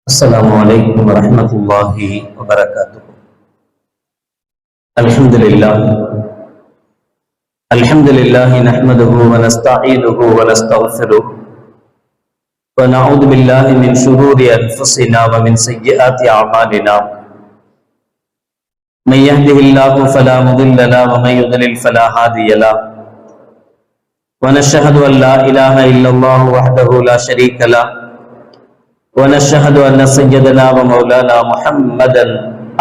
السلام عليكم ورحمة الله وبركاته. الحمد لله نحمده ونستعينه ونستغفره ونعوذ بالله من شرور أنفسنا ومن سيئات أعمالنا. من يهده الله فلا مضل له ومن يضلل فلا هادي له. ونشهد أن لا إله إلا الله وحده لا شريك له ونشهد أن سيدنا ومولانا محمدا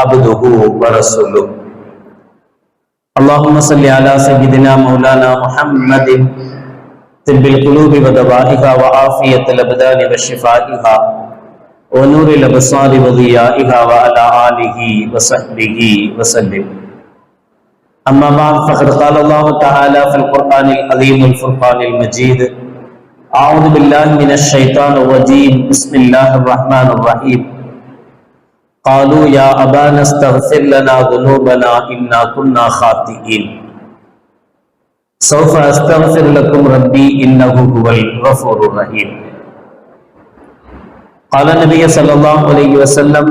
عبده ورسوله. اللهم صل على سيدنا مولانا محمد طب القلوب ودوائها وعافية الأبدان وشفائها ونور الأبصار وضيائها وعلى آله وصحبه وسلم. أما بعد فقد قال الله تعالى في القرآن العظيم الفرقان المجيد: أعوذ بالله من الشيطان الرجيم بسم الله الرحمن الرحيم. قالوا يا أبانا استغفر لنا ذنوبنا إنا كنا خاطئين سوف أستغفر لكم ربي إنه هو الغفور الرحيم. قال النبي صلى الله عليه وسلم: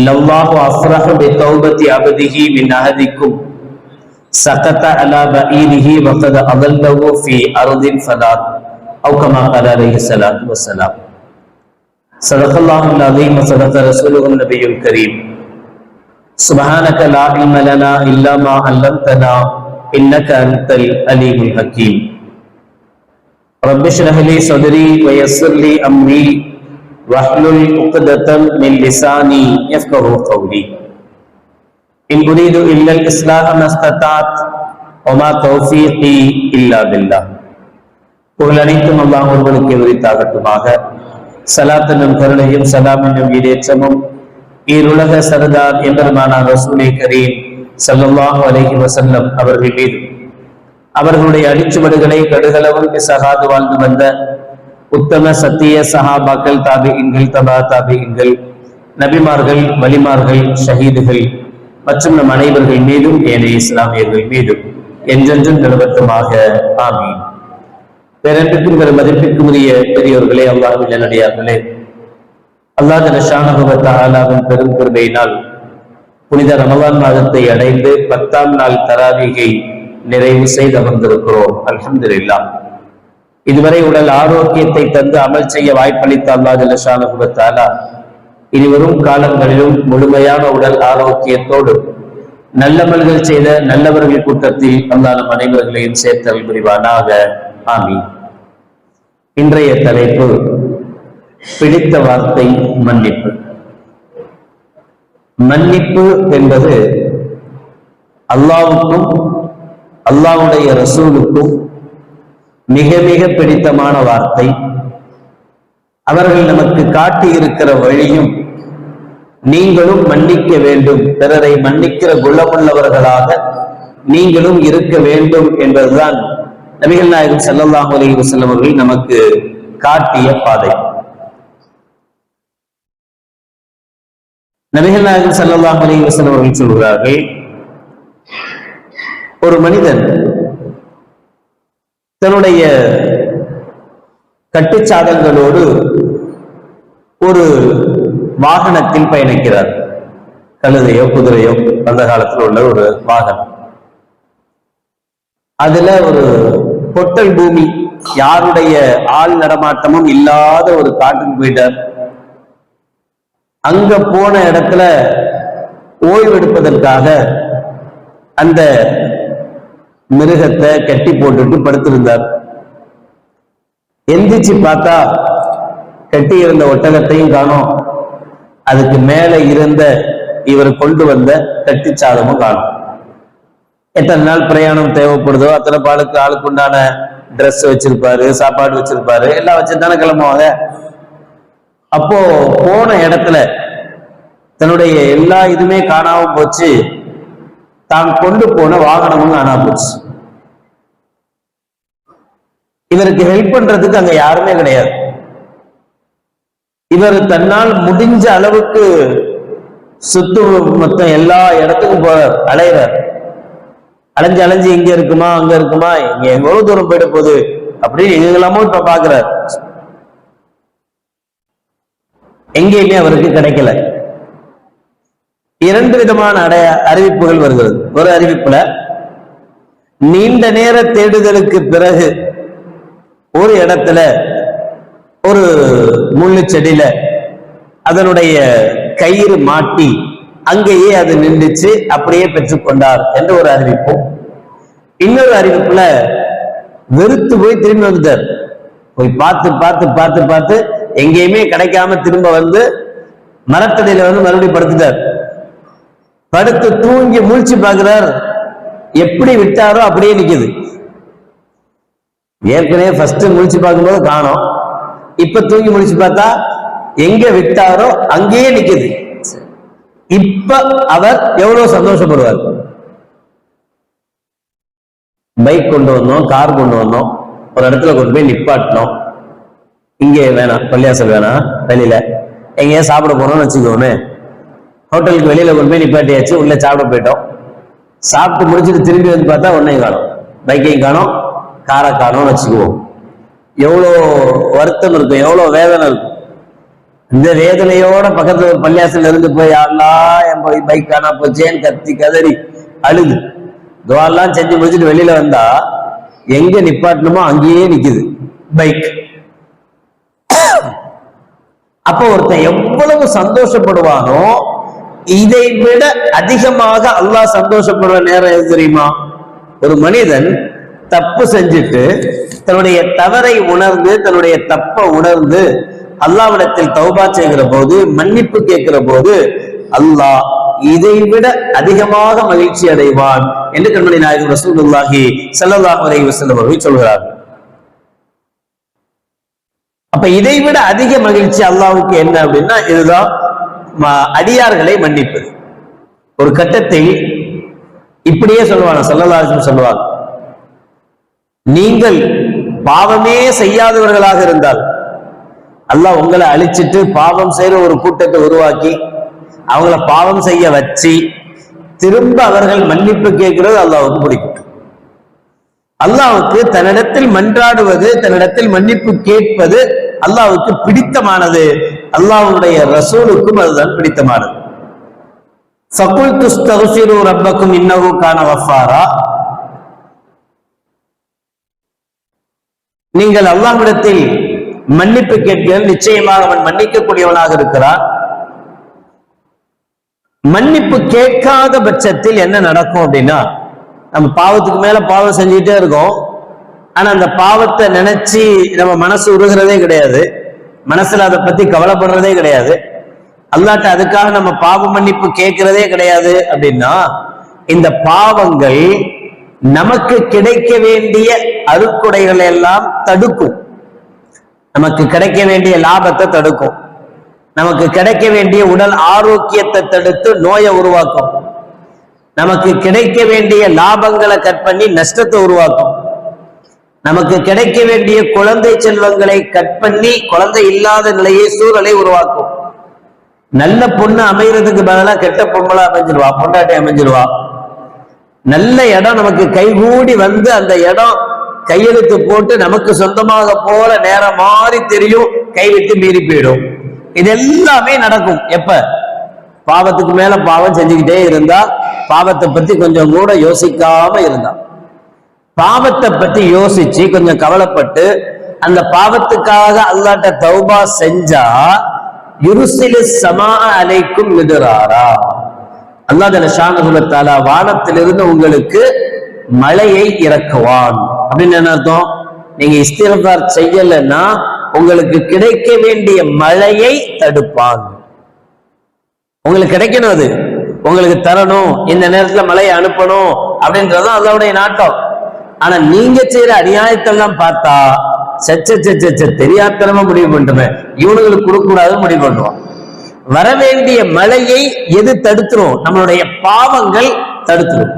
لله أفرح بتوبة عبده من أحدكم سقط على بعيره وقد أضله في أرض فلات أو كما قال عليه الصلاة والسلام. صدق الله العظيم وصدق رسوله النبي الكريم. سبحانك لا علم لنا إلا ما علمتنا إنك أنت العليم الحكيم. رب اشرح لي صدري ويسر لي أمري واحلل عقدة من لساني يفقهوا قولي. إن أريد إلا الإصلاح ما استطعت وما توفيقي إلا بالله. புகழனைத்தும் அல்லாஹ் ஒருவனுக்கு உரித்தாகட்டுமாக. ஸலாத் என்னும் கருணையும் சலாம் என்னும் ஈடேற்றமும் ஈருலக சர்தார் எம்பெருமானார் ரசூலே கரீம் ஸல்லல்லாஹு அலைஹி வஸல்லம் அவர்கள் மீது, அவர்களுடைய அடிச்சுவடுகளை கடுகளவும் பிசகாது வாழ்ந்து வந்த உத்தம சத்திய சஹாபாக்கள், தாபிஈன்கள், தபா தாபிஈன்கள், நபிமார்கள், வலிமார்கள், ஷஹீதுகள் மற்றும் நம் அனைவர்கள் மீதும் ஏனைய இஸ்லாமியர்கள் மீதும் என்றென்றும் நிலவட்டுமாக. ஆமீன். பேரன்பிற்கும் பெரும் மதிப்பிற்கும் உரிய பெரியோர்களே, அல்லாஹ்வின் நல்லடியார்களே, அல்லாஹ் ஸுப்ஹானஹு வ தஆலாவின் பெரும் கிருபையினால் புனித ரமலான் மாதத்தை அடைந்து 10ஆம் நாள் தராவீகை நிறைவு செய்து அமர்ந்திருக்கிறோம். அல்ஹம்துலில்லாஹ். இதுவரை உடல் ஆரோக்கியத்தை தந்து அமல் செய்ய வாய்ப்பளித்த அல்லாஹ் ஸுப்ஹானஹு வ தஆலா இனி வரும் காலங்களிலும் முழுமையான உடல் ஆரோக்கியத்தோடு நல்லமல்கள் செய்த நல்லவர்கள் கூட்டத்தில் அல்லாஹ் நம் அனைவர்களையும் சேர்த்தல் புரிவானாக. ஆமீன். இன்றைய தலைப்பு பிடித்த வார்த்தை மன்னிப்பு. மன்னிப்பு என்பது அல்லாஹ்வுக்கும் அல்லாஹ்வுடைய ரசூலுக்கும் மிக மிக பிடித்தமான வார்த்தை. அவர்கள் நமக்கு காட்டி இருக்கிற வழியும் நீங்களும் மன்னிக்க வேண்டும், பிறரை மன்னிக்கிற குணமுள்ளவர்களாக நீங்களும் இருக்க வேண்டும் என்பதுதான் நபிகள் நாயகம் ஸல்லல்லாஹு அலைஹி வஸல்லம் அவர்கள் நமக்கு காட்டிய பாதை. நபிகள் நாயகம் ஸல்லல்லாஹு அலைஹி வஸல்லம் அவர்கள் சொல்கிறார்கள், ஒரு மனிதன் தன்னுடைய கட்டுச்சாதங்களோடு ஒரு வாகனத்தில் பயணிக்கிறார். கழுதையோ குதிரையோ அந்த காலத்தில் உள்ள ஒரு வாகனம். அதுல ஒரு பொட்டல் பூமி, யாருடைய ஆள் நடமாட்டமும் இல்லாத ஒரு காட்டுக்கு போயிட்டார். அங்க போன இடத்துல ஓய்வெடுப்பதற்காக அந்த மிருகத்தை கட்டி போட்டுட்டு படுத்திருந்தார். எந்திரிச்சு பார்த்தா கட்டி இருந்த ஒட்டகத்தையும் காணோம், அதுக்கு மேல இருந்த இவர் கொண்டு வந்த கட்டிச்சாதமும் காணும். எத்தனை நாள் பிரயாணம் தேவைப்படுதோ அத்தனை பாலுக்கு ஆளுக்கு உண்டான ட்ரெஸ் வச்சிருப்பாரு, சாப்பாடு வச்சிருப்பாரு, எல்லாம் வச்சுதானே கிளம்புவாங்க. அப்போ போன இடத்துல தன்னுடைய எல்லா இதுமே காணாம போச்சு, தான் கொண்டு போன வாகனமும் காணாம போச்சு. இவருக்கு ஹெல்ப் பண்றதுக்கு அங்க யாருமே கிடையாது. இவர் தன்னால் முடிஞ்ச அளவுக்கு சுத்து மொத்தம் எல்லா இடத்துக்கும் போறார், அலையிறார். அலைஞ்சு அலைஞ்சு இங்க இருக்குமா அங்க இருக்குமா, இங்க எவ்வளவு தூரம் போயிட போகுது அப்படின்னு எங்கெல்லாமோ இப்ப பாக்குறார். எங்கேயுமே அவருக்கு கிடைக்கல. இரண்டு விதமான அறிவிப்புகள் வருகிறது. ஒரு அறிவிப்புல நீண்ட நேர தேடுதலுக்கு பிறகு ஒரு இடத்துல ஒரு முள்ளு செடியில அதனுடைய கயிறு மாட்டி அங்கேயே அது நின்றுச்சு, அப்படியே பெற்றுக்கொண்டார் என்று ஒரு அறிவிப்பு. இன்னொரு அறிவிப்புல வெறுத்து போய் திரும்பி வந்துட்டார். போய் பார்த்து பார்த்து பார்த்து பார்த்து எங்கேயுமே கிடைக்காம திரும்ப வந்து மரத்தடியில வந்து மறுபடியும் படுத்துட்டார். படுத்து தூங்கி முழிச்சு பார்க்கிறார், எப்படி விட்டாரோ அப்படியே நிக்குது. ஏற்கனவே ஃபர்ஸ்ட் முழிச்சு பார்க்கும்போது காணோம், இப்ப தூங்கி முழிச்சு பார்த்தா எங்க விட்டாரோ அங்கேயே நிக்குது. இப்ப அவர் எவ்வளவு சந்தோஷப்படுவார். பைக் கொண்டு வந்தோம், கார் கொண்டு வந்தோம், ஒரு இடத்துல கொண்டு போய் நிப்பாட்டினோம். இங்கே வேணாம், பள்ளியாசல் வேணாம், வெளியில எங்கேயா சாப்பிட போனோம்னு வச்சுக்கோமே, ஹோட்டலுக்கு வெளியில கொண்டு போய் நிப்பாட்டியாச்சு, உள்ள சாப்பிட போயிட்டோம். சாப்பிட்டு முடிச்சுட்டு திரும்பி வந்து பார்த்தா ஒன்னையும் காணும், பைக்கையும் காணும், காரை காணும்னு வச்சுக்குவோம். எவ்வளோ வருத்தம் இருக்கும், எவ்வளோ வேதனை இருக்கும். இந்த வேதனையோட பக்கத்துல ஒரு பள்ளியாசல் இருந்து போய் யாரெல்லாம் என் பைக் காணா போச்சேன்னு கத்தி கதறி அழுது துவாரெல்லாம் செஞ்சு முடிச்சுட்டு வெளியில வந்தா எங்க நிப்பாட்டணுமோ அங்கேயே நிக்குது பைக். அப்ப ஒருத்தன் எவ்வளவு சந்தோஷப்படுவானோ இதை விட அதிகமாக அல்லாஹ் சந்தோஷப்படுற நேரம் எது தெரியுமா? ஒரு மனிதன் தப்பு செஞ்சுட்டு தன்னுடைய தவறை உணர்ந்து தன்னுடைய தப்பை உணர்ந்து அல்லாஹ்விடத்தில் தௌபா செய்கிற போது, மன்னிப்பு கேட்கிற போது அல்லாஹ் இதை விட அதிகமாக மகிழ்ச்சி அடைவான் என்று கண்மணி நாயகம் ரசூலுல்லாஹி ஸல்லல்லாஹு அலைஹி வஸல்லம் அவர்கள் சொல்கிறார். அப்ப இதை விட அதிக மகிழ்ச்சி அல்லாஹ்வுக்கு என்ன அப்படின்னா, இதுதான் அடியார்களை மன்னிப்பது. ஒரு கட்டத்தில் இப்படியே சொல்லுவாங்க, ஸல்லல்லாஹு அலைஹி வஸல்லம் சொல்லுவாங்க, நீங்கள் பாவமே செய்யாதவர்களாக இருந்தால் அல்லாஹ் உங்களை அழிச்சிட்டு பாவம் செய்யற ஒரு கூட்டத்தை உருவாக்கி அவங்கள பாவம் செய்ய வச்சு திரும்ப அவர்கள் மன்னிப்பு கேட்கிறது அல்லாஹ்வுக்கு பிடிக்கும். அல்லாஹ்வுக்கு தன்னிடத்தில் மன்றாடுவது, தன்னிடத்தில் மன்னிப்பு கேட்பது அல்லாஹ்வுக்கு பிடித்தமானது. அல்லாஹ்வுடைய ரசூலுக்கும் அதுதான் பிடித்தமானது. ஃபகுல்து அஸ்தக்ஃபிரு ரப்பக்கும் இன்னஹு கான கஃபாரா, நீங்கள் அல்லாஹ்விடத்தில் மன்னிப்பு கேட்கிறீர்கள், நிச்சயமாக அவன் மன்னிக்கக்கூடியவனாக இருக்கிறான். மன்னிப்பு கேட்காத பட்சத்தில் என்ன நடக்கும் அப்படின்னா, நம்ம பாவத்துக்கு மேல பாவம் செஞ்சுட்டே இருக்கோம். ஆனா அந்த பாவத்தை நினைச்சு நம்ம மனசு உருகிறதே கிடையாது, மனசுல அதை பத்தி கவலைப்படுறதே கிடையாது, அல்லாஹ்ட்ட அதுக்காக நம்ம பாவ மன்னிப்பு கேட்கிறதே கிடையாது. அப்படின்னா இந்த பாவங்கள் நமக்கு கிடைக்க வேண்டிய அருட்கொடைகளை எல்லாம் தடுக்கும், நமக்கு கிடைக்க வேண்டிய லாபத்தை தடுக்கும், நமக்கு கிடைக்க வேண்டிய உடல் ஆரோக்கியத்தை தடுத்து நோயை உருவாக்கும், நமக்கு கிடைக்க வேண்டிய லாபங்களை கட் பண்ணி நஷ்டத்தை உருவாக்கும், நமக்கு கிடைக்க வேண்டிய குழந்தை செல்வங்களை கட் பண்ணி குழந்தை இல்லாத நிலையை சூழலை உருவாக்கும். நல்ல பொண்ணு அமைகிறதுக்கு பதிலாக கெட்ட பொம்பளை அமைஞ்சிருவா, பொண்டாட்டி அமைஞ்சிருவா. நல்ல இடம் நமக்கு கைகூடி வந்து அந்த இடம் கையெழுத்து போட்டு நமக்கு சொந்தமாக போல நேரம் மாறி தெரியும், கைவிட்டு மீறி போயிடும். இது எல்லாமே நடக்கும் எப்ப? பாவத்துக்கு மேல பாவம் செஞ்சுக்கிட்டே இருந்தா, பாவத்தை பத்தி கொஞ்சம் கூட யோசிக்காம இருந்தா. பாவத்தை பத்தி யோசிச்சு கொஞ்சம் கவலைப்பட்டு அந்த பாவத்துக்காக அல்லாஹ்ட்ட தௌபா செஞ்சா யுர்சிலு ஸமா அலைக்கும் மிதராரா, அல்லாஹ் ஷானஹு வ தஆலா வானத்திலிருந்து உங்களுக்கு மழையை இறக்குவான். அப்படின்னு என்ன அர்த்தம்? நீங்க இஸ்திக்ஃபார் செய்யலைன்னா உங்களுக்கு கிடைக்க வேண்டிய மழையை தடுப்பான். உங்களுக்கு கிடைக்கணும், அது உங்களுக்கு தரணும், இந்த நேரத்துல மழையை அனுப்பணும் அப்படின்றதும் அல்லாஹ்வுடைய நாட்டம். ஆனா நீங்க செய்யற அநியாயத்தெல்லாம் பார்த்தா தெரியாதனமா முடிவு பண்ணிட்டுமே, இவனுங்களுக்கு கொடுக்க கூடாதுன்னு முடிவு பண்ணுவான். வரவேண்டிய மழையை எது தடுத்துரும்? நம்மளுடைய பாவங்கள் தடுத்துரும்.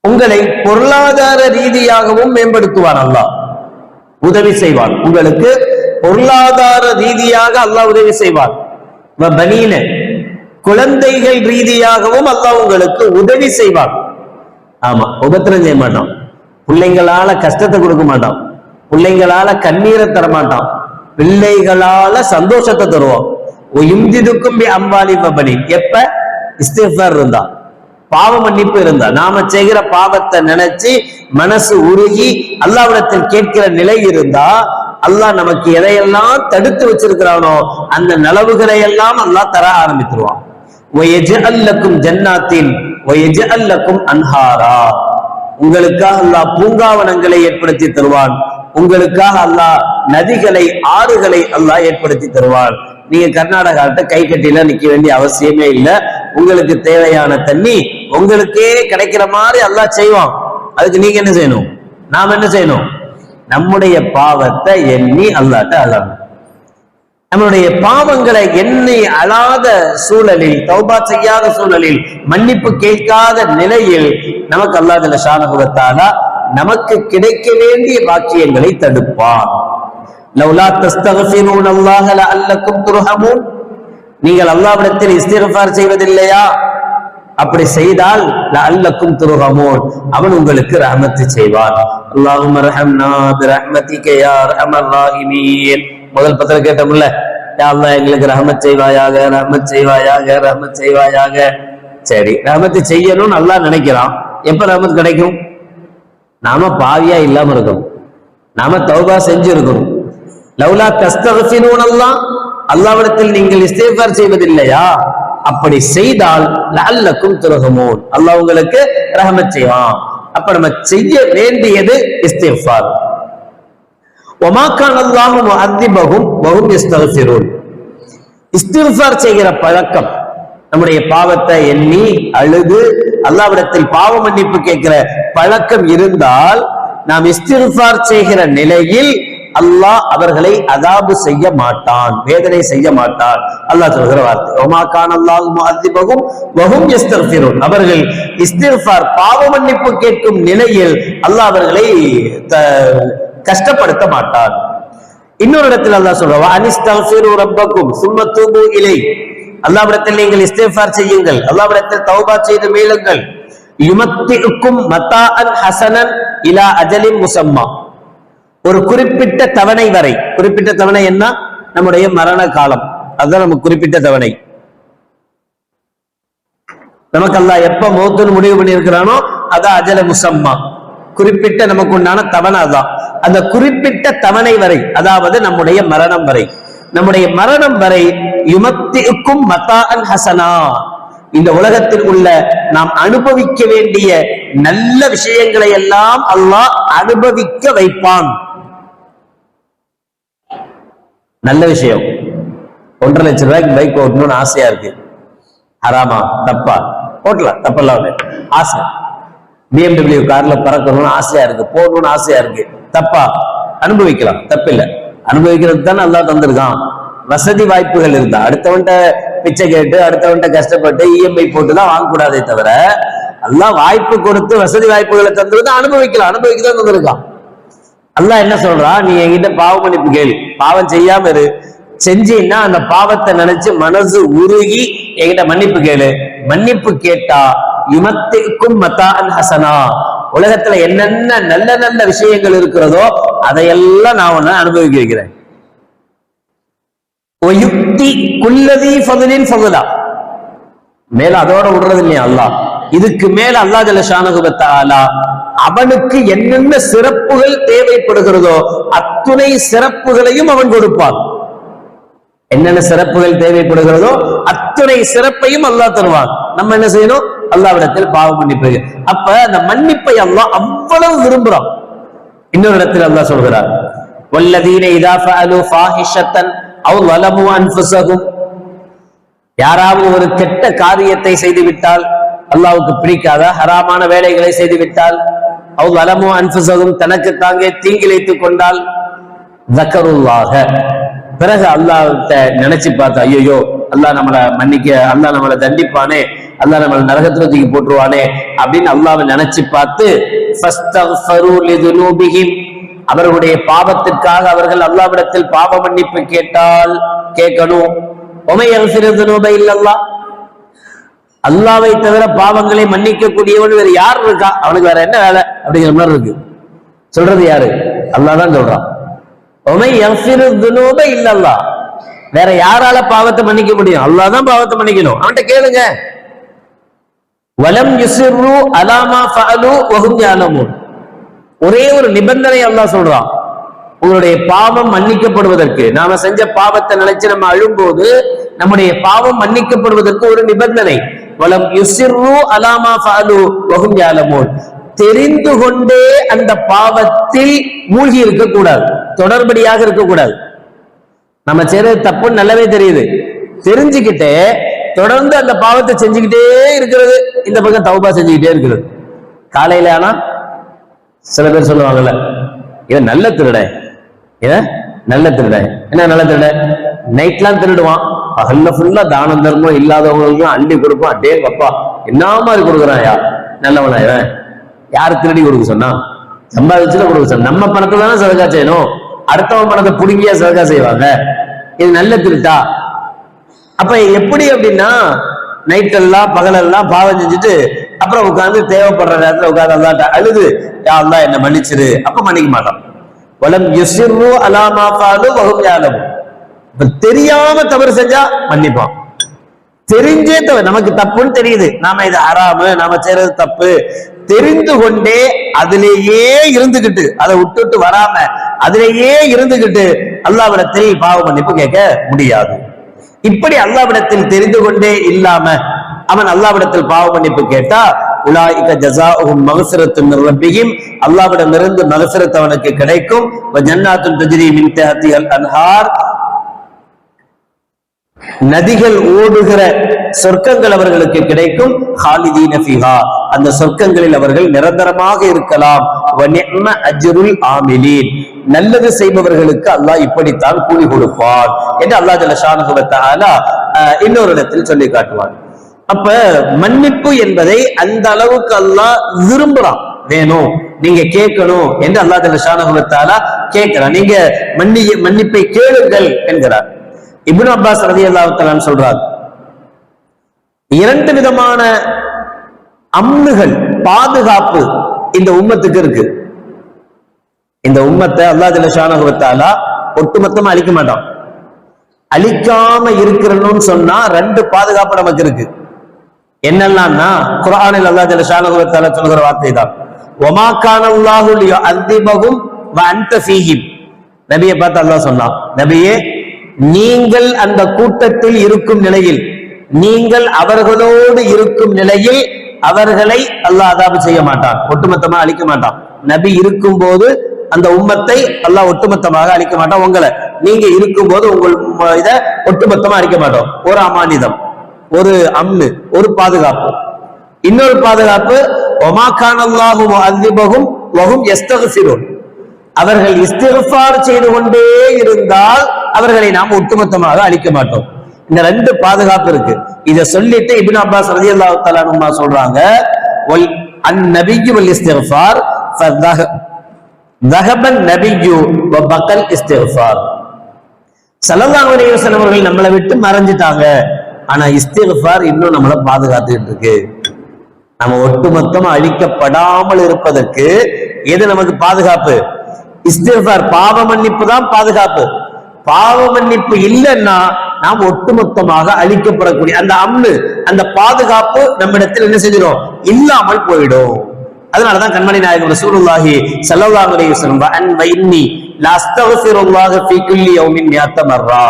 உங்களை பொருளாதார ரீதியாகவும் மேம்படுத்துவான் அல்லாஹ், உதவி செய்வான். உங்களுக்கு பொருளாதார ரீதியாக அல்லாஹ் உதவி செய்வான். குழந்தைகள் ரீதியாகவும் அல்லாஹ் உங்களுக்கு உதவி செய்வான். ஆமா, உபத்திரம் செய்ய மாட்டான். பிள்ளைங்களால கஷ்டத்தை கொடுக்க மாட்டான், பிள்ளைங்களால கண்ணீரை தர மாட்டான், பிள்ளைகளால சந்தோஷத்தை தருவோம். இம்திதுக்கும் அம்பாலி பபனி. எப்ப இஸ்திக்ஃபார் இருந்தா, பாவ மன்னிப்பு இருந்தா, நாம செய்கிற பாவத்தை நினைச்சு மனசு உருகி அல்லாஹ்விடத்தில் கேட்கிற நிலை இருந்தா, அல்லாஹ் நமக்கு எதையெல்லாம் தடுத்து வச்சிருக்கிறானோ அந்த நலவுகளை எல்லாம் அல்லாஹ் தர ஆரம்பித்துருவான். ஜன்னாத்தின் அன்ஹாரா. உங்களுக்காக அல்லாஹ் பூங்காவனங்களை ஏற்படுத்தி தருவான், உங்களுக்காக அல்லாஹ் நதிகளை ஆறுகளை அல்லாஹ் ஏற்படுத்தி தருவான். நீங்க கர்நாடகாட்ட கை கட்டில நிக்க வேண்டிய அவசியமே இல்லை. உங்களுக்கு தேவையான தண்ணி உங்களுக்கே கிடைக்கிற மாதிரி அல்லாஹ் செய்வான். அதுக்கு நீங்க என்ன செய்யணும், நாம் என்ன செய்யணும்? நம்முடைய பாவத்தை எண்ணி அல்லாஹ்ட்ட அழணும். நம்மளுடைய பாவங்களை எண்ணி அழாத சூழலில், தௌபா செய்யாத சூழலில், மன்னிப்பு கேட்காத நிலையில் நமக்கு அல்லாஹ் ஜல்ல ஷானஹு வ தஆலா நமக்கு கிடைக்க வேண்டிய பாக்கியங்களை தடுப்பான். லவ்லா தஸ்தக்ஃபிரூன அல்லாஹ லஅல்லக்கும் துர்ஹமூன். நீங்கள் அல்லாஹ்விடத்தில் இஸ்திக்ஃபார் செய்வதில்லையா? அப்படி செய்தால் லஅல்லக்கும் துர்ஹமூன், அவன் உங்களுக்கு ரஹ்மத் செய்வான். அல்லாஹும்ம ரஹம்னா பிரஹ்மதிக யா அர்ஹமர் ராஹிமீன். முதல் பத்திர கேட்டோம்ல, யா அல்லாஹ் எங்களுக்கு ரஹ்மத் செய்வாயாக, ரஹ்மத் செய்வாயாக, ரஹ்மத் செய்வாயாக. சரி, ரஹ்மத் செய்யணும்னு அல்லாஹ் நினைக்கிறான். எப்ப ரஹ்மத் கிடைக்கும்? நாம பாவியா இல்லாம இருக்கணும், நாம தௌபா செஞ்சு இருக்கணும். லவ்லா தஸ்தக்ஃபிரூன அல்லாஹ், அல்லாஹ்விடத்தில் நீங்கள் இஸ்திக்ஃபார் செய்வதில்லையா? அப்படி செய்தால் லஅல்லக்கும் துர்ஹமூன், அல்லாஹ் உங்களுக்கு ரஹ்மத் செய்வான். அப்ப நம்ம செய்ய வேண்டியது இஸ்திக்ஃபார். வமா கான அல்லாஹு முஅத்திபஹும் வஹும் யஸ்தக்ஃபிரூன். இஸ்திக்ஃபார் செய்கிற பழக்கம், நம்முடைய பாவத்தை எண்ணி அழுது அல்லாஹ்விடத்தில் பாவ மன்னிப்பு கேட்கிற பழக்கம் இருந்தால், நாம் இஸ்திக்ஃபார் செய்கிற நிலையில் அல்லாஹ் அவர்களை அதாபு செய்ய மாட்டான், வேதனை செய்ய மாட்டான். அல்லாஹ் சொல்கிற வார்த்தை வமா கான அல்லாஹு முஅத்திபஹும் வஹும் யஸ்தக்ஃபிரூன். அவர்கள் இஸ்திக்ஃபார் பாவ மன்னிப்பு கேட்கும் நிலையில் அல்லாஹ் அவர்களை கஷ்டப்படுத்த மாட்டான். இன்னொரு இடத்தில் அல்லாஹ் சொல்றா அனிஸ்தக்ஃபிரு ரப்பக்கும் சும்ம தூபு இலை. அல்லாஹ்விடத்தில் நீங்கள் இஸ்திக்ஃபார் செய்யுங்கள், அல்லாஹ்விடத்தில் தௌபா செய்து மீளுங்கள். யுமத்திஉக்கும் மதாஅன் ஹஸனன் இலா அஜலின் முஸம்மா. ஒரு குறிப்பிட்ட தவணை வரை, குறிப்பிட்ட தவணை என்ன? நம்முடைய மரண காலம், அதுதான் நமக்கு குறிப்பிட்ட தவணை. நமக்கு அல்லாஹ் எப்ப மௌத்துன்னு முடிவு பண்ணி இருக்கிறானோ அதான் அஜல முஸம்மா, குறிப்பிட்ட நமக்கு உண்டான தவணை. அதான் அந்த குறிப்பிட்ட தவணை வரை, அதாவது நம்முடைய மரணம் வரை, நம்முடைய மரணம் வரை யுமத்திஉக்கும் மதாஅன் ஹஸனா, இந்த உலகத்தில் உள்ள நாம் அனுபவிக்க வேண்டிய நல்ல விஷயங்களை எல்லாம் அல்லாஹ் அனுபவிக்க வைப்பான். நல்ல விஷயம், 1.5 லட்சம் ரூபாய்க்கு பைக் ஓட்டணும்னு ஆசையா இருக்கு. ஹராமா தப்பா? ஓட்டலாம், தப்பெல்லாம் ஆசை. BMW கார்ல பறக்கணும்னு ஆசையா இருக்கு, போகணும்னு ஆசையா இருக்கு, தப்பா? அனுபவிக்கலாம், தப்பில்லை. அனுபவிக்கிறது தானே அல்லாஹ் தந்திருக்கான். வசதி வாய்ப்புகள் இருந்தா அடுத்தவன்ட்ட பிச்சை கேட்டு அடுத்தவன்ட்ட கஷ்டப்பட்டு EMI போட்டுதான் வாங்கக்கூடாதே தவிர, அல்லாஹ் வாய்ப்பு கொடுத்து வசதி வாய்ப்புகளை தந்துருந்தா அனுபவிக்கலாம், அனுபவிக்கதான் தந்திருக்கான். அல்லாஹ் என்ன சொல்றான்? நீ என்கிட்ட பாவ மன்னிப்பு கேளு, பாவம் செய்யாம இரு, செஞ்சீன்னா அந்த பாவத்தை நினைச்சு மனசு உருகி என்கிட்ட மன்னிப்பு கேளு. மன்னிப்பு கேட்டா யுமத்திக்கும் மதாஅன் ஹஸனா, உலகத்துல என்னென்ன நல்ல நல்ல விஷயங்கள் இருக்கிறதோ அதையெல்லாம் நான் உன்னை அனுபவிக்க வைக்கிறேன். மேல அதோட விடுறது இல்லையா அல்லாஹ், இதுக்கு மேல அல்லாஹ் ஜல்ல ஷானஹு வ தஆலா அவனுக்கு என்னென்ன சிறப்புகள் தேவைப்படுகிறதோ அத்துணை சிறப்புகளையும் அவன் கொடுப்பான். என்னென்ன சிறப்புகள் தேவைப்படுகிறதோ அத்துணை சிறப்பையும் அல்லாஹ் தருவான். நம்ம என்ன செய்யணும்? அல்லாஹ்விடத்தில் பாவ மன்னிப்பு. அப்ப அந்த மன்னிப்பை அல்லாஹ் அவ்வளவு விரும்புறான். இன்னொரு இடத்தில் அல்லாஹ் சொல்கிறார், வல்லதீன இதா ஃபஅலு ஃபாஹிஷத்தன் அவ் ஸலமு அன்ஃபுஸஹும். யாராவது ஒரு கெட்ட காரியத்தை செய்து விட்டால், அல்லாஹ்வுக்கு பிடிக்காத ஹராமான வேலைகளை செய்து விட்டால், அவ் ஸலமு அன்ஃபுஸஹும் தனக்கு தாங்கே தீங்கிழைத்துக் கொண்டால், ஸக்கருல்லாஹ, பிறகு அல்லாஹ்விட்ட நினைச்சு பார்த்தா, ஐயோ அல்லாஹ் நம்மளை மன்னிக்க, அல்லாஹ் நம்மளை தண்டிப்பானே, அல்லாஹ் நம்மளை நரகத்துல தூக்கி போட்டுருவானே அப்படின்னு அல்லாஹ்வை நினைச்சு பார்த்து, ஃபஸ்தக்ஃபரு லிதுனூபிஹிம், அவர்களுடைய பாவத்திற்காக அவர்கள் அல்லாஹ்விடத்தில் பாவ மன்னிப்பு கேட்டால் கேட்கணும். ஒமை யக்ஃபிரு ذுனூப இல்லல்லாஹ், அல்லாஹ்வை தவிர பாவங்களை மன்னிக்க கூடியவன் வேற யார் இருக்கா? அவனுக்கு வேற என்ன வேலை அப்படிங்கிற மாதிரி இருக்கு. சொல்றது யாரு? அல்லாஹ் தான் சொல்றான். உமை யஃபிரு துனூப இல்லல்லாஹ். வேற யாரால பாவத்தை மன்னிக்க முடியும்? அல்லாஹ் தான் பாவத்தை மன்னிக்கணும். அவன்கிட்ட கேளுங்க. வலம் யுஸிர்ரு அலா மா ஃபஅலு வஹும் யஅலமூன். ஒரே ஒரு நிபந்தனை அல்லாஹ் சொல்றான். உங்களுடைய பாவம் மன்னிக்கப்படுவதற்கு, நாம செஞ்ச பாவத்தை நினைச்சு நம்ம அழும்போது நம்முடைய பாவம் மன்னிக்கப்படுவதற்கு ஒரு நிபந்தனை. வலம் யுஸிர்ரு அலா மா ஃபஅலு வஹும் யஅலமூன். தெரிந்து கொண்டே அந்த பாவத்தில் மூழ்கி இருக்கக்கூடாது, தொடர்படியாக இருக்கக்கூடாது. நம்ம செய்யறது தப்புன்னு நல்லாவே தெரியுது, தெரிஞ்சுக்கிட்டே தொடர்ந்து அந்த பாவத்தை செஞ்சுக்கிட்டே இருக்கிறது, இந்த பக்கம் தௌபா செஞ்சுக்கிட்டே இருக்கிறது. காலையில ஆனா சில பேர் சொல்லுவாங்கல்ல, இவன் நல்ல திருட, இவன் நல்ல திருட. என்ன நல்ல திருட? நைட்லாம் திருடுவான், பகல்ல ஃபுல்லா தானம் தர்மம் இல்லாதவங்களுக்கும் அள்ளி கொடுப்பான். அடே அப்பா என்ன மாதிரி கொடுக்குறான், யா நல்லவனா இவன். யாரு திருடி கொடுக்க சொன்னா? சம்பாதிச்சுல கொடுக்க சொன்ன. நம்ம பணத்தை தானே சதகா செய்யணும், அடுத்தவன் பணத்தை புடுங்கியா சதகா செய்வாங்க. இது நல்ல திருட்டா? அப்ப எப்படி அப்படின்னா, நைட் எல்லாம் பகலெல்லாம் பாவம் செஞ்சுட்டு அப்புறம் உட்கார்ந்து தேவைப்படுற நேரத்துல உட்கார்ந்து அல்லாட்ட அழுது, யா அல்லாஹ் என்ன மன்னிச்சிரு, அப்ப மன்னிக்க மாட்டான். வலம் யுஸிர்ரு அலா மா ஃபஅலு வஹும் யஅலமூன். தெரியாம தவறு செஞ்சா மன்னிப்பான். தெரிஞ்சே தவறு, நமக்கு தப்புன்னு தெரியுது, நாம இது ஹராமு, நாம செய்யறது தப்பு, தெரிந்து கொண்டே அதிலேயே இருந்துகிட்டு, அதை விட்டுட்டு வராம அதிலேயே இருந்துகிட்டு அல்லாஹ்விடத்தில் பாவ மன்னிப்பு கேட்க முடியாது. இப்படி அல்லாஹ்விடத்தில் தெரிந்து கொண்டே இல்லாம அவன் அல்லாஹ்விடத்தில் பாவ மன்னிப்பு கேட்டா, உலாயிக ஜஸாஉஹும் மக்ஃபிரத்தும் மின் ரப்பிஹிம், அல்லாஹ்விடமிருந்து மக்ஃபிரத் அவனுக்கு கிடைக்கும். வ ஜன்னாத்துன் தஜ்ரி மின் தஹ்திஹல் அன்ஹார், நதிகள் ஓடுகிற சொர்க்கங்கள் அவர்களுக்கு கிடைக்கும். ஹாலிதீன ஃபீஹா, அந்த சொர்க்கங்களில் அவர்கள் நிரந்தரமாக இருக்கலாம். வ நிஅம அஜ்ருல் ஆமிலீன், நல்லது செய்பவர்களுக்கு அல்லாஹ் இப்படித்தான் கூலி கொடுப்பான் என்று அல்லாஹ் ஜல்ல ஷானஹு வ தஆலா இன்னொரு இடத்தில் சொல்லி காட்டுவான். அப்ப மன்னிப்பு என்பதை அந்த அளவுக்கு அல்லாஹ் விரும்புறான், வேணும், நீங்க கேட்கணும் என்று அல்லாஹ் ஜல்ல ஷானஹு வ தஆலா கேட்கிறான். நீங்க மன்னிப்பை கேளுங்கள் என்கிறார். இப்னு அப்பாஸ் ரலியல்லாஹு தஆலா சொல்றார், இரண்டு விதமான அம்னுகள், பாதுகாப்பு இந்த உம்மத்துக்கு இருக்கு. இந்த உம்மத்தை அல்லாஹ் ஜல்ல ஷானஹு வ தஆலா ஒட்டுமொத்தமா அழிக்க மாட்டான். அழிக்காம இருக்கணும்னு சொன்னா ரெண்டு பாதுகாப்பு நமக்கு இருக்கு. என்னெல்லாம்னா, குர்ஆனில் அல்லாஹ் ஜல்ல ஷானஹு வ தஆலா சொல்கிற வார்த்தை தான், வமா கானல்லாஹு லியுஅذிபஹும் வ அன்த ஃபீஹிம். நபியை பார்த்து அல்லாஹ் சொன்னான், நபியே நீங்கள் அந்த கூட்டத்தில் இருக்கும் நிலையில், நீங்கள் அவர்களோடு இருக்கும் நிலையில் அவர்களை அல்லாஹ் அதாபு செய்ய மாட்டான், ஒட்டுமொத்தமாக அழிக்க மாட்டான். நபி இருக்கும் போது அந்த உம்மத்தை அல்லாஹ் ஒட்டுமொத்தமாக அழிக்க மாட்டான். உங்களை நீங்க இருக்கும் போது உங்கள் இதை ஒட்டுமொத்தமா அழிக்க மாட்டோம். ஒரு அமானிதம், ஒரு அம்னு, ஒரு பாதுகாப்பு. இன்னொரு பாதுகாப்பு, வமா கானல்லாஹு முஅذிபஹும் வஹும் யஸ்தக்ஃபிரூன், அவர்கள் இஸ்திக்ஃபார் செய்து கொண்டே இருந்தால் அவர்களை நாம் ஒட்டுமொத்தமாக அழிக்க மாட்டோம். இந்த ரெண்டு பாதுகாப்பு இருக்கு. இதை சொல்லிட்டு இப்னு அப்பாஸ் ரலியல்லாஹு தஆலா அன்ஹுமா சொல்றாங்க, வல் அன்-நபிய்யு வல் இஸ்திக்ஃபார் ஃபதஹபன் நபிய்யு வ பகல் இஸ்திக்ஃபார். ஸல்லல்லாஹு அலைஹி வஸல்லம் அவர்கள் நம்மளை விட்டு மறைஞ்சிட்டாங்க, ஆனா இஸ்திக்ஃபார் இன்னும் நம்மளை பாதுகாத்துக்கிட்டு இருக்கு. நம்ம ஒட்டுமொத்தமா அழிக்கப்படாமல் இருப்பதற்கு எது நமக்கு பாதுகாப்பு? இஸ்திக்ஃபார், பாவ மன்னிப்பு தான் பாதுகாப்பு. பாவ மன்னிப்பு இல்லைன்னா நாம் ஒட்டுமொத்தமாக அழிக்கப்படக்கூடிய அந்த அம்னு, அந்த பாதுகாப்பு நம்மிடத்தில் என்ன செஞ்சிடும்? இல்லாமல் போயிடும். அதனாலதான் கண்மணி நாயகம் ரசூலுல்லாஹி ஸல்லல்லாஹு அலைஹி வஸல்லம் அன் வைன்னி லா அஸ்தக்ஃபிருல்லாஹ ஃபீ குல்லி யௌமின் மியத்த மர்ரா,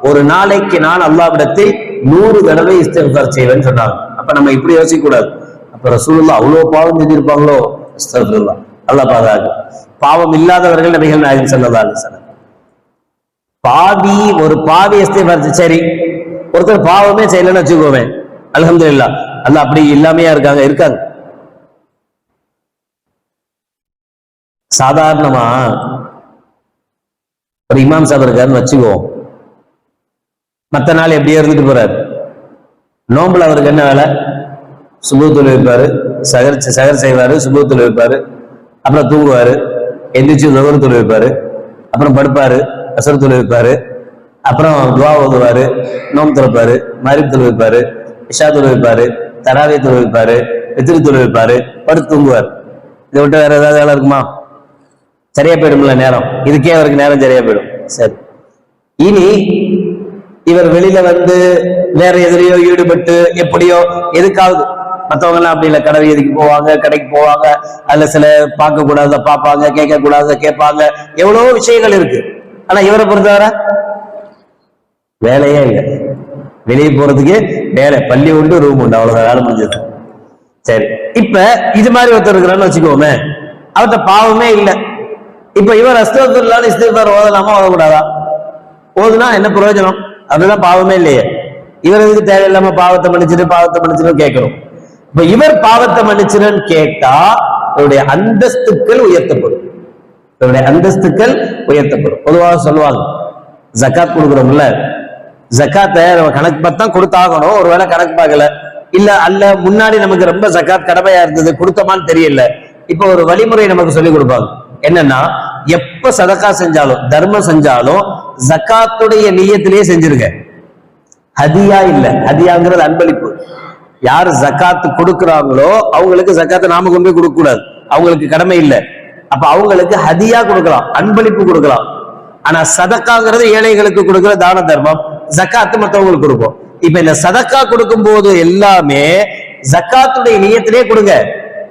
ஒரு நாளைக்கு நான் அல்லாஹ்விடத்தில் 100 தடவை இஸ்திக்ஃபார் செய்வேன்னு சொன்னாங்க. அப்ப நம்ம இப்படி யோசிக்க கூடாது, அப்ப ரசூலுல்லாஹ் அவ்வளவு பாவம் செஞ்சிருப்பாங்களோ? அஸ்தக்ஃபிருல்லாஹ், அல்லாஹ் பாதுகாக்கும். பாவம் இல்லாதவர்கள் நபிகள் நாயகம் ஸல்லல்லாஹு அலைஹி வஸல்லம். பாவி, ஒரு பாவி இஸ்திக்ஃபார், சரி ஒருத்தர் பாவமே செய்யலன்னு வச்சுக்கோமே, அல்ஹம்துலில்லாஹ், அல்லாஹ் அப்படி இல்லாமையா இருக்காங்க. சாதாரணமா ஒரு இமாம் சாப் இருக்காருன்னு வச்சுக்குவோம், மற்ற நாள் எப்படியே இருந்துட்டு போறாரு. நோம்புல அவருக்கு என்ன வேலை? சுபூ தொழு வைப்பாரு, சகர் செய்வாரு, சுபூ தொழு வைப்பாரு, அப்புறம் தூங்குவாரு, எந்திரிச்சு நுகர் தொழு வைப்பாரு, அப்புறம் படுப்பாரு, அசர் தொழு வைப்பாரு, அப்புறம் துவா ஓதுவாரு, நோம்பு தொழுப்பாரு, மரிப் தொழு வைப்பாரு, இஷா தொழு வைப்பாரு, தராவி தொழு வைப்பாரு, வித்ரு தொழு வைப்பாரு, படுத்து தூங்குவார். இதை விட்டு வேற ஏதாவது வேலை இருக்குமா? சரியா போயிடும்ல நேரம், இதுக்கே அவருக்கு நேரம் சரியா போயிடும். சரி, இனி இவர் வெளியில வந்து வேற எதிரையோ ஈடுபட்டு எப்படியோ எதுக்காவது, மற்றவங்க எல்லாம் அப்படி இல்லை, கடை வீதிக்கு போவாங்க, கடைக்கு போவாங்க, அதுல சில பார்க்க கூடாத பார்ப்பாங்க, கேட்க கூடாத கேட்பாங்க, எவ்வளவோ விஷயங்கள் இருக்கு. ஆனா இவரை பொறுத்தவரை வேலையே இல்லை, வெளியே போறதுக்கு வேலை, பள்ளி உண்டு ரூம் உண்டு, அவ்வளவுதான், வேலை முடிஞ்சது. சரி, இப்ப இது மாதிரி ஒருத்தர் இருக்கிறான்னு வச்சுக்கோமே, அவர்கிட்ட பாவமே இல்லை. இப்ப இவர் அஸ்தக்ஃபிருல்லாஹ் இஸ்திக்ஃபார் ஓதலாமா ஓதக்கூடாதா? ஓதுனா என்ன பிரயோஜனம்? அதுதான் பாவமே இல்லையே. இவர் எதுக்கு தேவையில்லாம பாவத்தை மன்னிச்சுட்டு கேட்கணும். இப்ப இவர் பாவத்தை மன்னிச்சுன்னு கேட்டா இவருடைய அந்தஸ்துக்கள் உயர்த்தப்படும், இவருடைய அந்தஸ்துக்கள் உயர்த்தப்படும். பொதுவாக சொல்லுவாங்க, ஜக்காத் கொடுக்குறோம்ல, ஜக்காத்தை நம்ம கணக்கு பார்த்தா கொடுத்தாகணும். ஒருவேளை கணக்கு பார்க்கல அல்ல முன்னாடி நமக்கு ரொம்ப ஜக்காத் கடமையா இருந்தது, கொடுத்தோமான்னு தெரியல, இப்ப ஒரு வழிமுறை நமக்கு சொல்லி கொடுப்பாங்க. என்னன்னா, எப்ப சதக்கா செஞ்சாலும் தர்மம் செஞ்சாலும் ஜக்காத்துடைய நியத்திலேயே செஞ்சிருங்க. ஹதியா இல்ல, ஹதியாங்கிறது அன்பளிப்பு. யாரு ஜக்காத்து கொடுக்குறாங்களோ அவங்களுக்கு ஜக்காத்தை நாம கொண்டு போய் கொடுக்க கூடாது, அவங்களுக்கு கடமை இல்லை. அப்ப அவங்களுக்கு ஹதியா கொடுக்கலாம், அன்பளிப்பு கொடுக்கலாம். ஆனா சதக்காங்கிறது ஏழைகளுக்கு கொடுக்கிற தான தர்மம், ஜக்காத்து மற்றவங்களுக்கு கொடுப்போம். இப்ப இந்த சதக்கா கொடுக்கும் போது எல்லாமே ஜக்காத்துடைய நியத்திலே கொடுங்க.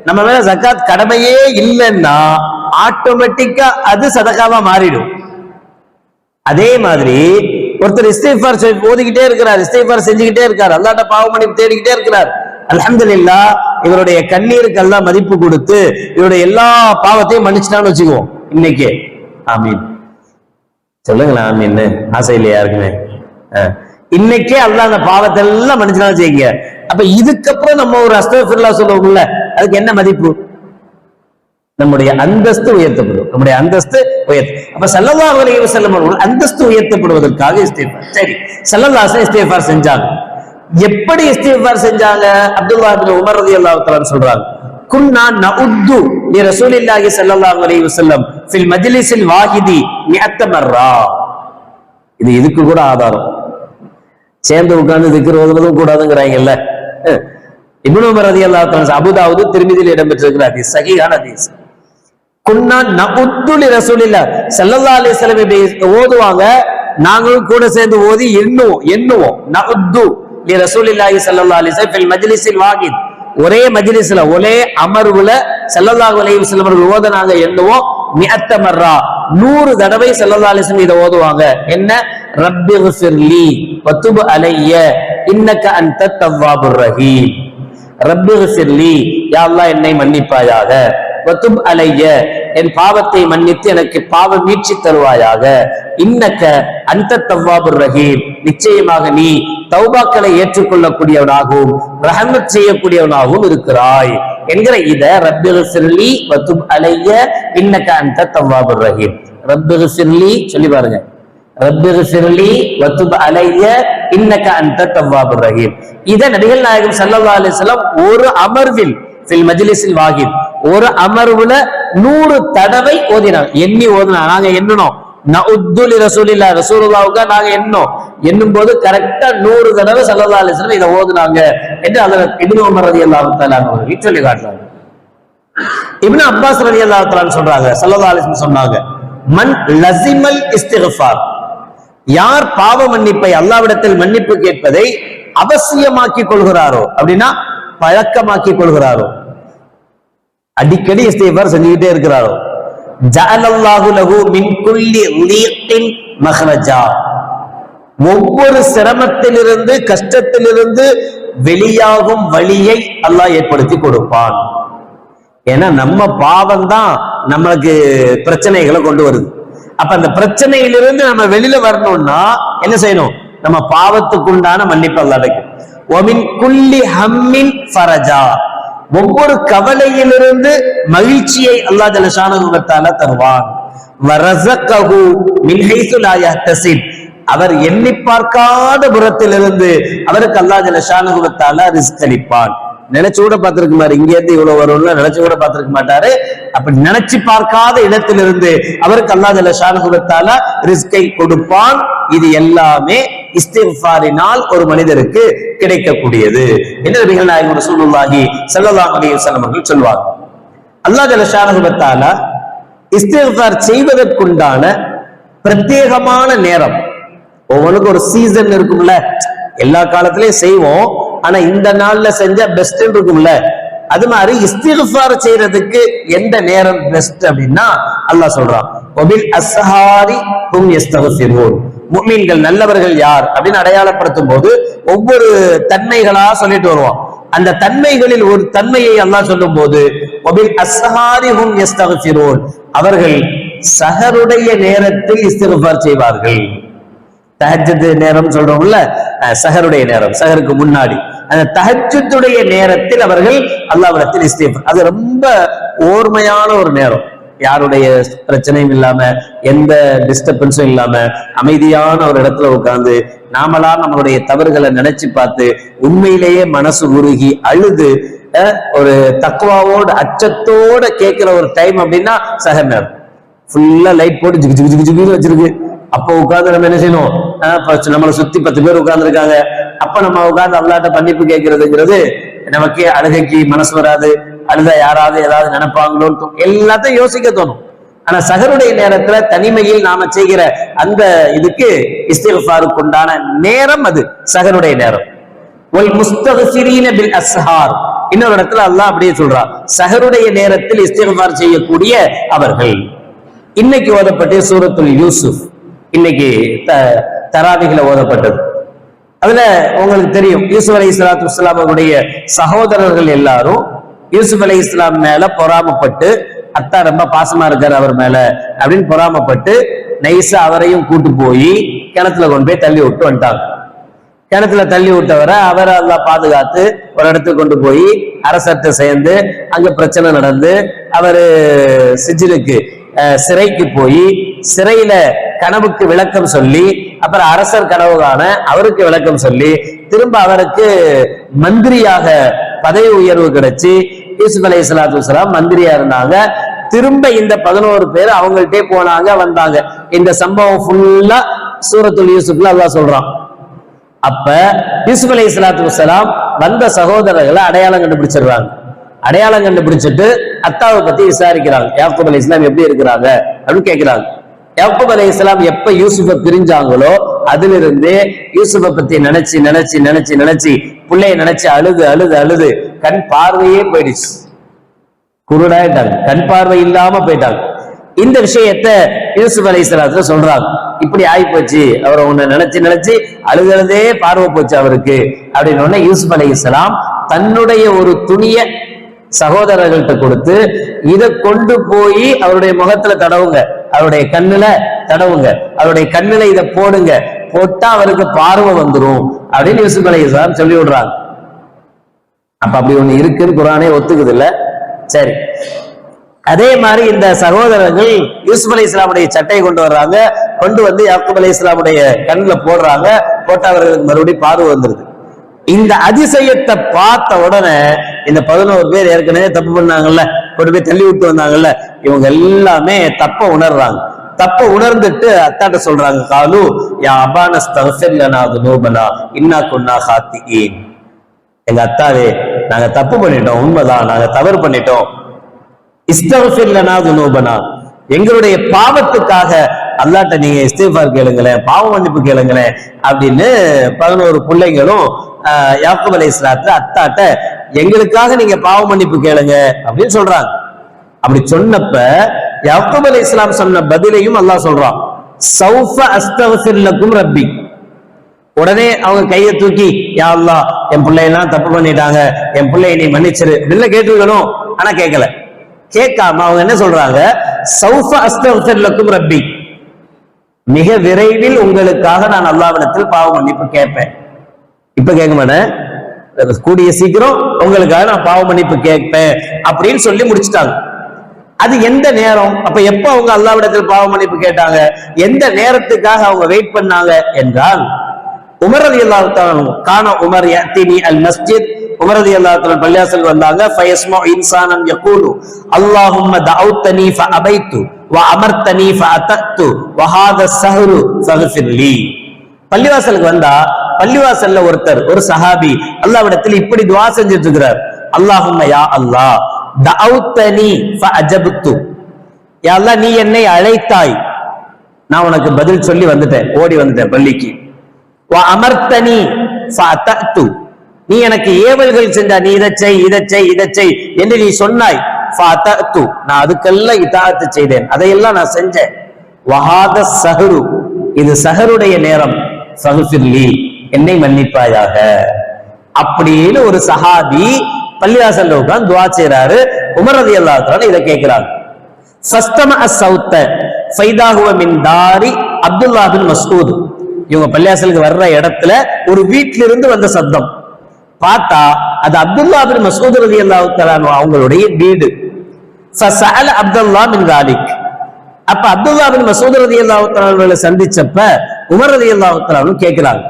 நம்ம மேல ஜக்காத் கடமையே இல்லைன்னா ஆட்டோமேட்டிக்கா அது சதக்காவா மாறிடும். அதே மாதிரி ஒருத்தர் இஸ்திக்ஃபார் ஓதிக்கிட்டே இருக்கிறார், இஸ்திக்ஃபார் செஞ்சுக்கிட்டே இருக்கார், அல்லாஹ்ட்ட பாவ மன்னிப்பு தேடிக்கிட்டே இருக்கிறார், அல்ஹம்துலில்லாஹ் இவருடைய கண்ணீருக்கு எல்லாம் மதிப்பு கொடுத்து இவருடைய எல்லா பாவத்தையும் மன்னிச்சுட்டான்னு வச்சுக்குவோம் இன்னைக்கு. ஆமீன் சொல்லுங்களேன், ஆமீன்னு ஆசை இல்லையா யாருக்குமே? இன்னைக்கே அல்லாஹ் அந்த பாவத்தை எல்லாம் மன்னிச்சுட்டான்னு செய்யுங்க. அப்ப இதுக்கப்புறம் நம்ம ஒரு அஸ்தக்ஃபிருல்லாஹ் சொல்லுவோம்ல, அதுக்கு என்ன மதிப்பு? நம்முடைய அந்தஸ்து உயர்த்தப்படும், நம்முடைய அந்தஸ்து அப்ப ஸல்லல்லாஹு அலைஹி வஸல்லம் அவர்கள் அந்தஸ்து உயர்த்தப்படுவதற்காக இஸ்திக்ஃபார். சரி, ஸல்லல்லாஹு அலைஹி வஸல்லம் இஸ்திக்ஃபார் செஞ்சாங்க. எப்படி இஸ்திக்ஃபார் செஞ்சாங்க? அப்துல்லாஹ் இப்னு உமர் রাদিয়াল্লাহு தஆலா சொல்றாங்க, குன்னா நஉது லி ரசூலில்லாஹி ஸல்லல்லாஹு அலைஹி வஸல்லம் ஃபில் மஜ்லிஸில் வாஹிதி 100 மர்ரா. இதுக்கு கூட ஆதாரம். சேர்ந்து உட்கார்ந்து திக்ர் ஓதுறதும் கூடாதுங்கறாங்கல்ல. இப்னு உமர் রাদিয়াল্লাহு தஆலா அபூதாவுது திர்மிதியில் இடம்பெற்றிருக்கிற ஹதீஸ், சஹீஹான ஹதீஸ். குன்னா நஉது லி ரசூலில்லாஹ் ஸல்லல்லாஹு அலைஹி வஸல்லம் ஓதுவாங்க, நாங்களும் கூட சேர்ந்து ஓதி எண்ணுவோம். நஉது லி ரசூலில்லாஹி ஸல்லல்லாஹு அலைஹி வஸல்லம் ஃபில் மஜ்லிஸில் வாஹித், ஒரே மஜ்லிஸ்ல ஒரே அமர்வுல ஸல்லல்லாஹு அலைஹி வஸல்லம் அவர்கள் ஓதுனாங்க, எண்ணுவோம். 100 மர்ரா 100 தடவை ஸல்லல்லாஹு அலைஹி வஸல்லம் இத ஓதுவாங்க. என்ன? ரப்பிக்ஃபிர்லி வதுப் அலைய இன்னக அன்தத் தவ்வாபுர் ரஹீம். ரப்பிக்ஃபிர்லி, யா அல்லாஹ் என்னை மன்னிப்பாயாக, வதுப் அலைய என் பாவத்தை மன்னித்து எனக்கு பாவ மீட்சி தருவாயாக, இன்னக அன்தத் தவ்வாபுர் ரஹீம் நிச்சயமாக நீ தௌபாக்களை ஏற்றுக்கொள்ளக்கூடியவனாகவும் ரஹமத் செய்யக்கூடியவனாகவும் இருக்கிறாய் என்கிற இத ரப்பிக்ஃபிர்லி வதுப் அலைய இன்னக அன்தத் தவ்வாபுர் ரஹீம். ரப்பிக்ஃபிர்லி சொல்லி பாருங்க, ரப்பிக்ஃபிர்லி வதுப் அலைய இன்னக அன்தத் தவ்வாபுர் ரஹீம். இத நபிகள் நாயகம் ஸல்லல்லாஹு அலைஹி வஸல்லம் ஒரு அமர்வில் ஃபில் மஜ்லிஸில் வாஹித், ஒரு அமர்வுல 100 தடவை ஓதினாங்க. எண்ணி ஓதினாங்க. நாங்க எண்ணணும், நஉது லி ரசூலில்லாஹ் ரசூலுல்லாஹ்வுக்கு நாங்க எண்ணும் போது கரெக்டா 100 தடவை ஸல்லல்லாஹு அலைஹி வஸல்லம் இத ஓதுனாங்க என்று ஹஜ்ரத் இப்னு உமர் রাদিয়াল্লাহு தஆலா அவர்கள் சொல்லி காட்டுறாங்க. இப்னு அப்பாஸ் রাদিয়াল্লাহு தஆலா சொல்றாங்க, ஸல்லல்லாஹு அலைஹி வஸல்லம் சொன்னாங்க, மன் லஸிமல் இஸ்திக்ஃபார், யார் பாவ மன்னிப்பை அல்லாஹ்விடத்தில் மன்னிப்பு கேட்பதை அவசியமாக்கி கொள்கிறாரோ, அப்படின்னா பழக்கமாக்கி கொள்கிறாரோ, அடிக்கடி இஸ்திக்ஃபார் செஞ்சுக்கிட்டே இருக்கிறாரோ, ஜஅலல்லாஹு லஹு மின் குல்லி லீக்கின் மஹ்ரஜா, ஒவ்வொரு சிரமத்திலிருந்து கஷ்டத்திலிருந்து வெளியாகும் வழியை அல்லாஹ் ஏற்படுத்தி கொடுப்பான். ஏன்னா நம்ம பாவம் தான் நம்மளுக்கு பிரச்சனைகளை கொண்டு வருது. அப்ப அந்த பிரச்சனையிலிருந்து நம்ம வெளியில வரணும்னா என்ன செய்யணும்? நம்ம பாவத்துக்குண்டான மன்னிப்பு அல்லாஹ் கிடைக்கும். ஒமின் குல்லி ஹம்மின் ஃபரஜா, ஒவ்வொரு கவலையிலிருந்து மகிழ்ச்சியை அல்லாஹ் ஜல்ல ஷானஹு வ தஆலா தருவான். வரஸகஹு மின் ஹைஸு லா யஹ்தஸிப், அவர் எண்ணி பார்க்காத புறத்திலிருந்து அவருக்கு அல்லாஹ் ஜல்ல ஷானஹு வ தஆலா ரிஸ்க் அளிப்பான். நினைச்சு கூட பார்த்திருக்க மாட்டாரு, இங்க இருந்து இவ்வளவு வரும்னு நினைச்சு கூட பார்த்திருக்க மாட்டாரு. அப்படி நினைச்சு பார்க்காத இடத்திலிருந்து அவருக்கு அல்லாஹ் ஜல்ல ஷானஹு வ தஆலா ரிஸ்கை கொடுப்பான். இது எல்லாமே இஸ்திக்ஃபாரினால் ஒரு மனிதருக்கு கிடைக்கக்கூடியது என்று நபிகள் நாயகம் ரசூலுல்லாஹி ஸல்லல்லாஹு அலைஹி வஸல்லம் அவர்கள் சொல்வாங்க. அல்லாஹ் ஜல்ல ஷானஹு வ தஆலா இஸ்திக்ஃபார் செய்வதற்குண்டான பிரத்யேகமான நேரம். ஒவ்வொன்றுக்கு ஒரு சீசன் இருக்கும்ல, எல்லா காலத்திலயும் செய்வோம், ஆனா இந்த நாள்ல செஞ்சா பெஸ்ட் இருக்கும்ல. அது மாதிரி இஸ்திக்ஃபார் செய்யறதுக்கு எந்த நேரம் பெஸ்ட் அப்படின்னா அல்லாஹ் சொல்றான், வபில் அஸ்ஹாரி ஹும் யஸ்தக்ஃபிரூன். முஃமின்கள் நல்லவர்கள் யார் அப்படின்னு அடையாளப்படுத்தும் போது ஒவ்வொரு தன்மைகளா சொல்லிட்டு வருவான். அந்த தன்மைகளில் ஒரு தன்மையை அல்லாஹ் சொல்லும் போது வபில் அஸ்ஹாரி ஹும் யஸ்தக்ஃபிரூன், அவர்கள் சஹருடைய நேரத்தில் இஸ்திக்ஃபார் செய்வார்கள். தஹஜ்ஜுத் நேரம் சொல்றோம்ல, சஹருடைய நேரம், சஹருக்கு முன்னாடி அந்த தஹஜ்ஜுடைய நேரத்தில் அவர்கள் அல்லாஹ்விடத்தில் இஸ்திக்ஃபார். அது ரொம்ப ஓர்மையான ஒரு நேரம், யாருடைய பிரச்சனையும் இல்லாம, எந்த டிஸ்டர்பன்ஸும் இல்லாம, அமைதியான ஒரு இடத்துல உட்கார்ந்து நாமளா நம்மளுடைய தவறுகளை நினைச்சு பார்த்து உண்மையிலேயே மனசு உருகி அழுது ஒரு தக்வாவோட அச்சத்தோட கேட்கிற ஒரு டைம் அப்படின்னா சஹர் நேரம். ஃபுல்லா லைட் போட்டு ஜிகு ஜிகு ஜிகு ஜிகுன்னு வச்சிருக்கு. அப்ப உட்கார்ந்து நம்ம என்ன செய்யணும், நம்மளை சுத்தி 10 பேர் உட்கார்ந்து இருக்காங்க, அப்ப நம்ம உட்கார்ந்து அல்லாஹ்ட்ட மன்னிப்பு கேட்கறதுங்கிறது நமக்கே அழுகைக்கு மனசு வராது. அழுதா யாராவது ஏதாவது நினைப்பாங்களோன்னு எல்லாத்தையும் யோசிக்க தோணும். ஆனா சஹருடைய நேரத்துல தனிமையில் நாம செய்கிற அந்த இதுக்கு இஸ்திக்ஃபாருக்கு உண்டான நேரம் அது சஹருடைய நேரம். வல் முஸ்தக்ஃபிரீன பில் அஸ்ஹார், இன்னொரு இடத்துல அல்லாஹ் அப்படியே சொல்றான், சஹருடைய நேரத்தில் இஸ்திக்ஃபார் செய்யக்கூடிய அவர்கள். இன்னைக்கு ஓதப்பட்ட சூரத்துல் யூசுப், இன்னைக்கு தராவிகளை ஓதப்பட்டது. அதுல உங்களுக்கு தெரியும், யூசுப் அலைஹிஸ்ஸலாத்து வஸ்ஸலாம் அவருடைய சகோதரர்கள் எல்லாரும் யூசுப் அலைஹிஸ்ஸலாம் மேல பொறாமப்பட்டு, அத்தா ரொம்ப பாசமா இருக்காரு அவர் மேல அப்படின்னு பொறாமப்பட்டு நைஸா அவரையும் கூட்டு போய் கிணத்துல கொண்டு போய் தள்ளி விட்டு வந்துட்டாங்க. கிணத்துல தள்ளி விட்டவரை அவரை அல்லாஹ் பாதுகாத்து ஒரு இடத்துக்கு கொண்டு போய் அரசர்கிட்ட சேர்ந்து அங்க பிரச்சனை நடந்து அவரு சிஜிலுக்கு சிறைக்கு போய் சிறையில கனவுக்கு விளக்கம் சொல்லி, அப்புறம் அரசர் கனவு காண அவருக்கு விளக்கம் சொல்லி, திரும்ப அவருக்கு மந்திரியாக பதவி உயர்வு கிடைச்சி யூசுப் அலைஹிஸ்ஸலாத்து வஸ்ஸலாம் மந்திரியா இருந்தாங்க. திரும்ப இந்த 11 பேர் அவங்கள்ட்டே போனாங்க வந்தாங்க. இந்த சம்பவம் ஃபுல்லா சூரத்துல் யூசுப்ல அல்லாஹ் சொல்றான். அப்ப யூசுப் அலைஹிஸ்ஸலாத்து வஸ்ஸலாம் வந்த சகோதரர்களை அடையாளம் கண்டுபிடிச்சிடுறாங்க. அடையாளம் கண்டுபிடிச்சிட்டு அத்தாவை பத்தி விசாரிக்கிறாங்க. யாக்கூப் அலைஹிஸ்ஸலாம் எப்படி இருக்கிறாங்க அப்படின்னு கேட்கிறாங்க. யாக்கூப் அலைஹிஸ்ஸலாம் எப்ப யூசுஃபை பிரிஞ்சாங்களோ அதுல இருந்து யூசுஃபை பத்தி நினைச்சு நினைச்சு நினைச்சு நினைச்சு பிள்ளைய நினைச்சு அழுது அழுது அழுது கண் பார்வையே போயிடுச்சு, குருடாயிட்டாங்க, கண் பார்வை இல்லாம போயிட்டாங்க. இந்த விஷயத்த யூசுப் அலைஹிஸ்ஸலாத்துல சொல்றாங்க, இப்படி ஆயிப்போச்சு, அவரை உன்னை நினைச்சு நினைச்சு அழுகிறதே பார்வை போச்சு அவருக்கு அப்படின்னு. யூசுப் அலைஹிஸ்ஸலாம் தன்னுடைய ஒரு துணிய சகோதரர்கள்ட்ட கொடுத்து, இதை கொண்டு போய் அவருடைய முகத்துல தடவுங்க, அவருடைய கண்ணுல தடவுங்க, அவருடைய கண்ணுல இதை போடுங்க, போட்டா அவருக்கு பார்வை வந்துடும் அப்படின்னு யூசுப் அலைஹிஸ்ஸலாம் சொல்லி விடுறாங்க. அப்ப அப்படி ஒண்ணு இருக்குன்னு குர்ஆனே ஒத்துக்குது இல்ல? சரி, அதே மாதிரி இந்த சகோதரர்கள் யூசுப் அலைஹிஸ்ஸலாமுடைய சட்டையை கொண்டு வர்றாங்க, கொண்டு வந்து யாக்கூப் அலைஹிஸ்ஸலாமுடைய கண்ணுல போடுறாங்க, போட்டா அவர்களுக்கு மறுபடியும் பார்வை வந்துருது. இந்த அதிசயத்தை பார்த்த உடனே இந்த 11 பேர் ஏற்கனவே தப்பு பண்ணாங்கல்ல, கொண்டு போய் தள்ளி விட்டு வந்தாங்கல்ல, இவங்க எல்லாமே தப்ப உணர்றாங்க. தப்ப உணர்ந்துட்டு அத்தாட்ட சொல்றாங்க, காலு யா அபானா அஸ்தக்ஃபிர் லனா துனூபனா இன்னா குன்னா ஹாத்திஈன். எங்க அத்தாவே, நாங்க தப்பு பண்ணிட்டோம், உண்மைதான், நாங்க தவறு பண்ணிட்டோம். இஸ்தக்ஃபிர் லனா துனூபனா, எங்களுடைய பாவத்துக்காக அல்லாஹ்ட்ட நீங்க இஸ்திக்ஃபார் கேளுங்களேன், பாவ மன்னிப்பு கேளுங்களேன் அப்படின்னு 11 பிள்ளைங்களும் யாக்கூப் அலைஹிஸ்ஸலாத்து அத்தாட்ட எங்களுக்காக நீங்க பாவ மன்னிப்பு கேளுங்க அப்படின்னு சொல்றாங்க. அப்படி சொன்னப்ப யாக்கூப் அலைஹிஸ்ஸலாம் சொன்ன பதிலையும் அல்லாஹ் சொல்றான், சௌஃப அஸ்தக்ஃபிர் லக்கும் ரப்பி. உடனே அவங்க கையை தூக்கி, யா அல்லாஹ், என் பிள்ளையெல்லாம் தப்பு பண்ணிட்டாங்க, என் பிள்ளையை நீ மன்னிச்சிரு அப்படின்னு கேட்டுக்கணும். ஆனா கேட்கல. கேட்காம அவங்க என்ன சொல்றாங்க, சௌஃப அஸ்தக்ஃபிர் லக்கும் ரப்பி, மிக விரைவில் உங்களுக்காக நான் அல்லாஹ்விடத்தில் பாவ மன்னிப்பு கேட்பேன். இப்ப கேட்க மாட்டேன், கூடிய சீக்கிரம் உங்களுக்காக நான் பாவ மன்னிப்பு கேட்பேன் அப்படின்னு சொல்லி முடிச்சுட்டாங்க. அது எந்த நேரம்? அப்ப எப்ப அவங்க அல்லாஹ்விடத்தில் பாவ மன்னிப்பு கேட்டாங்க, எந்த நேரத்துக்காக அவங்க வெயிட் பண்ணாங்க என்றால், உமர் ரலியல்லாஹு தஆலா கான உமர் யஅதினி அல் மஸ்ஜித், உமர் ரலியல்லாஹு தஆலா பள்ளிவாசலுக்கு வந்தாங்க. ஃபயஸ்மஉ இன்சானன் யகூலு அல்லாஹும்ம தஅவுதனி ஃபஅபைது வ அமர்தனி ஃபஅதது வ ஹாதா ஸஹ்ரு ஃபக்ஃபிர் லீ. பள்ளிவாசலுக்கு வந்தா பள்ளிவாசல்ல ஒருத்தர், ஒரு சஹாபி அல்லாஹ்விடத்தில் இப்படி துஆ செஞ்சுட்டு இருக்கிறார், அல்லாஹும்ம யா அல்லாஹ் தஅவுதனி ஃபஅஜப்து, யா அல்லாஹ் நீ என்னை அழைத்தாய், நான் உனக்கு பதில் சொல்லி வந்துட்டேன், ஓடி வந்துட்டேன் பள்ளிக்கு. வ அமர்த்தனி ஃபஅதது, நீ எனக்கு ஏவல்கள் செஞ்சா, நீ இதை செய் இதை செய் இதை செய் என்று நீ சொன்னாய். ஃபஅதது, நான் அதுக்கெல்லாம் இதாஅத் செய்தேன், அதையெல்லாம் நான் செஞ்சேன். வஹாத ஸஹரு, இது ஸஹருடைய நேரம், ஃபக்ஃபிர்லி, என்னை மன்னிப்பாயாக. அப்படின்னு ஒரு சஹாபி பள்ளிவாசல்ல உட்கார்ந்து துஆ செய்றாரு. உமர் ரலியல்லாஹு தஆலா இதை கேட்கிறாங்க. ஃபஸ்தம அஸ்ஸௌத ஃபைதா ஹுவ மின் தாரி அப்துல்லாஹ் பின் மஸ்ஊத். இவங்க பள்ளிவாசலுக்கு வர்ற இடத்துல ஒரு வீட்டில இருந்து வந்த சத்தம் பார்த்தா அது அப்துல்லாஹ் பின் மஸ்ஊத் ரலியல்லாஹு தஆலா அவங்களுடைய வீடு. ஃபஸஅல அப்துல்லாஹ் மின் தாலிக். அப்ப அப்துல்லாஹ் பின் மஸ்ஊத் ரலியல்லாஹு தஆலா சந்திச்சப்ப உமர் ரலியல்லாஹு தஆலா கேட்கிறாங்க,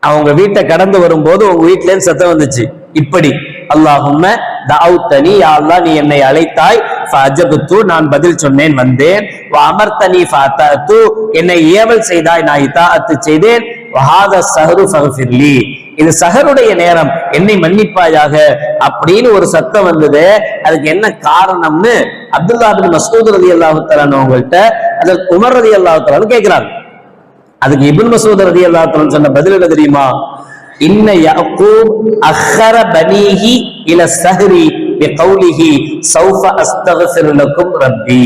அவங்க வீட்டை கடந்து வரும்போது உங்க வீட்டுல இருந்து சத்தம் வந்துச்சு இப்படி, அல்லாஹும்ம தஅவுதனி, யா அல்லாஹ் நீ என்னை அழைத்தாய், ஃபஅஜப்து, நான் பதில் சொன்னேன் வந்தேன், வ அமர்தனி ஃபஅதது, என்னை ஏவல் செய்தாய், நான் இதாஅத் செய்தேன், வஹாத ஸஹரு ஃபக்ஃபிர்லி, இது ஸஹருடைய நேரம், என்னை மன்னிப்பாயாக அப்படின்னு ஒரு சத்தம் வந்தது. அதுக்கு என்ன காரணம்னு அப்துல்லாஹ் பின் மஸ்ஊத் ரலியல்லாஹு தஆலா அவங்கள்ட்ட அதற்கு உமர் ரலியல்லாஹு தஆலா கேட்கிறாங்க. அதுக்கு இப்னு மஸ்ஊத் ரலியல்லாஹு தஆலா சொன்ன பதில் என்ன தெரியுமா? இன்ன யாக்கூப் அஹ்ஹர பனீஹி இல ஸஹரி பிகௌலிஹி ஸௌஃப அஸ்தக்ஃபிரு லக்கும் ரப்பி.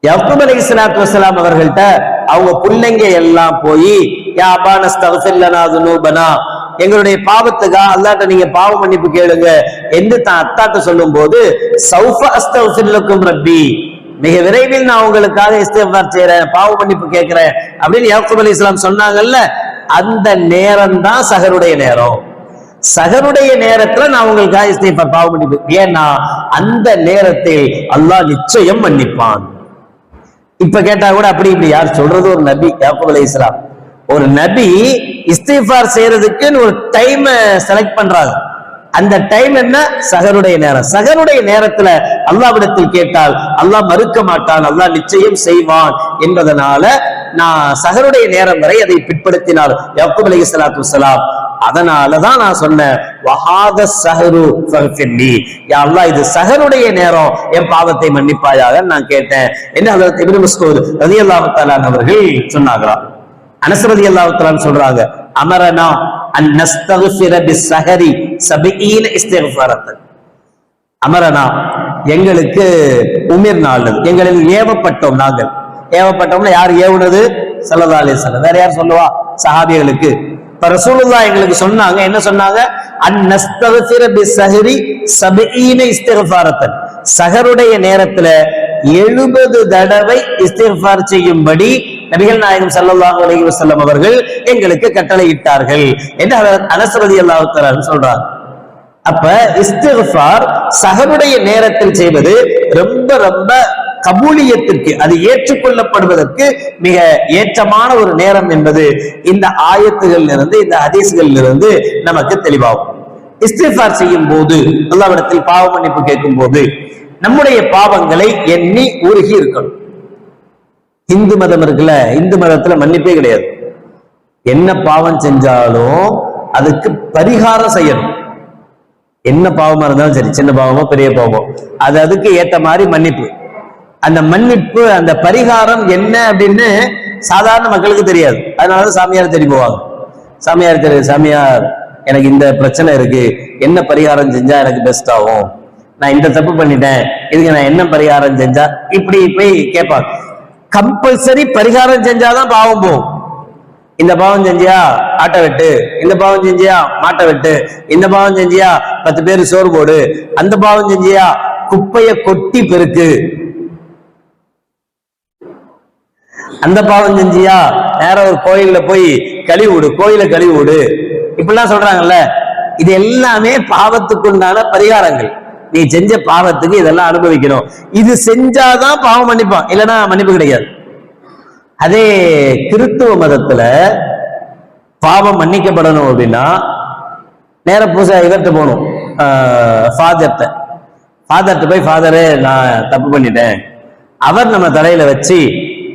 யாக்கூப் அலைஹிஸ்ஸலாத்து வஸ்ஸலாம் அவர்கள்ட்ட அவங்க பிள்ளைங்க எல்லாம் போய் யா அபான அஸ்தக்ஃபிர் லனா ذுனூபனா, எங்களுடைய பாவத்துக்காக அல்லாஹ்ட்ட நீங்க பாவ மன்னிப்பு கேளுங்க என்று தான் அத்தாட்ட சொல்லும் போது ஸௌஃப அஸ்தக்ஃபிரு லக்கும் ரப்பி, மிக விரைவில் நான் உங்களுக்காக இஸ்திக்ஃபார் செய்றேன், பாவ மன்னிப்பு கேட்கிறேன் அப்படின்னு யாக்கூப் அலைஹிஸ்ஸலாம் சொன்னாங்கல்ல, அந்த நேரம் தான் ஸஹருடைய நேரம். ஸஹருடைய நேரத்துல நான் உங்களுக்காக இஸ்திக்ஃபார் பாவ மன்னிப்பு, ஏன்னா அந்த நேரத்தில் அல்லாஹ் நிச்சயம் மன்னிப்பான். இப்ப கேட்டா கூட அப்படி இப்படி யார் சொல்றது? ஒரு நபி யாக்கூப் அலைஹிஸ்ஸலாம், ஒரு நபி இஸ்திக்ஃபார் செய்யறதுக்குன்னு ஒரு டைம் செலக்ட் பண்றாங்க. அந்த டைம் என்ன? ஸஹருடைய நேரம். ஸஹருடைய நேரத்துல அல்லாஹ்விடத்தில் கேட்டால் அல்லாஹ் மறுக்க மாட்டான், அல்லாஹ் நிச்சயம் செய்வான் என்பதனால நான் ஸஹருடைய நேரம் வரை அதை பிற்படுத்தினார் யாக்கூப் அலைஹிஸ்ஸலாத்து வஸ்ஸலாம். அதனாலதான் நான் சொன்னேன் வஹாத ஸஹரு ஃபக்ஃபிர்லி, யா அல்லாஹ் இது ஸஹருடைய நேரம், என் பாவத்தை மன்னிப்பாயாக நான் கேட்டேன் என்று ஹஜ்ரத் இப்னு மஸ்ஊத் ரலியல்லாஹு தஆலா அவர்கள் சொன்னார்களா. அனஸ் ரலியல்லாஹு தஆலா சொல்றாங்க, அமரனா அன் நஸ்தக்ஃபிர பிஸ்ஸஹரி 70 இஸ்திக்ஃபாரத்தன். அமரனா, எங்களுக்கு உமிர் நாளது, எங்களுக்கு ஏவப்பட்டோம், நாங்கள் ஏவப்பட்டோம்னா யார் ஏவுனது? ஸல்லல்லாஹு அலைஹி வஸல்லம். வேற யார் சொல்லுவா? சஹாபிகளுக்கு. இப்ப ரசூலுல்லாஹ் எங்களுக்கு சொன்னாங்க, என்ன சொன்னாங்க? அன் நஸ்தக்ஃபிர பிஸ்ஸஹரி 70 இஸ்திக்ஃபாரத்தன், ஸஹருடைய நேரத்துல 70 தடவை இஸ்திக்ஃபார் செய்யும்படி நபிகள் நாயகம் ஸல்லல்லாஹு அலைஹி வஸல்லம் அவர்கள் எங்களுக்கு கட்டளையிட்டார்கள் என்று அனஸ் ரலியல்லாஹு தஆலா சொல்றாங்க. அப்ப இஸ்திக்ஃபார் ஸஹருடைய நேரத்தில் செய்வது ரொம்ப ரொம்ப கபூலியத்திற்கு, அது ஏற்றுக்கொள்ளப்படுவதற்கு மிக ஏற்றமான ஒரு நேரம் என்பது இந்த ஆயத்துகளில் இருந்து, இந்த ஹதீஸ்களில் இருந்து நமக்கு தெளிவாகும். இஸ்திக்ஃபார் செய்யும் போது, அல்லாஹ்விடத்தில் பாவ மன்னிப்பு கேட்கும் போது நம்முடைய பாவங்களை எண்ணி உருகி இருக்கணும். இந்து மதம் இருக்குல்ல, இந்து மதத்துல மன்னிப்பே கிடையாது. என்ன பாவம் செஞ்சாலும் அதுக்கு பரிகாரம் செய்யணும். என்ன பாவமா இருந்தாலும் சரி, சின்ன பாவமோ பெரிய பாவமோ, அது அதுக்கு ஏத்த மாதிரி மன்னிப்பு. அந்த மன்னிப்பு, அந்த பரிகாரம் என்ன அப்படின்னு சாதாரண மக்களுக்கு தெரியாது. அதனால சாமியார் தேடி போவாங்க. சாமியார் தெரியாது, சாமியார் எனக்கு இந்த பிரச்சனை இருக்கு, என்ன பரிகாரம் செஞ்சா எனக்கு பெஸ்ட் ஆகும், நான் இந்த தப்பு பண்ணிட்டேன், இதுக்கு நான் என்ன பரிகாரம் செஞ்சா, இப்படி போய் கேட்பாங்க. கம்பல்சரி பரிகாரம் செஞ்சாதான் பாவம் போகும். இந்த பாவம் செஞ்சியா ஆட்டை வெட்டு, இந்த பாவம் செஞ்சியா மாட்டை வெட்டு, இந்த பாவம் செஞ்சியா 10 பேர் சோறு போடு, அந்த பாவம் செஞ்சியா குப்பைய கொட்டி பெருக்கு, அந்த பாவம் செஞ்சியா நேர ஒரு கோயில்ல போய் கழுவி விடு, கோயில கழுவி விடு, இப்படிலாம் சொல்றாங்கல்ல. இது எல்லாமே பாவத்துக்குண்டான பரிகாரங்கள். நீ செஞ்ச பாவத்துக்கு இதெல்லாம் அனுபவிக்கணும். இது செஞ்சாதான் பாவம் மன்னிப்பான், இல்லைன்னா மன்னிப்பு கிடையாது. அதே கிறிஸ்துவ மதத்துல பாவம் மன்னிக்கப்படணும் அப்படின்னா நேர பூசா இவர்கிட்ட போகணும், ஃபாதர்கிட்ட போய், ஃபாதரே நான் தப்பு பண்ணிட்டேன், அவர் நம்ம தலையில வச்சு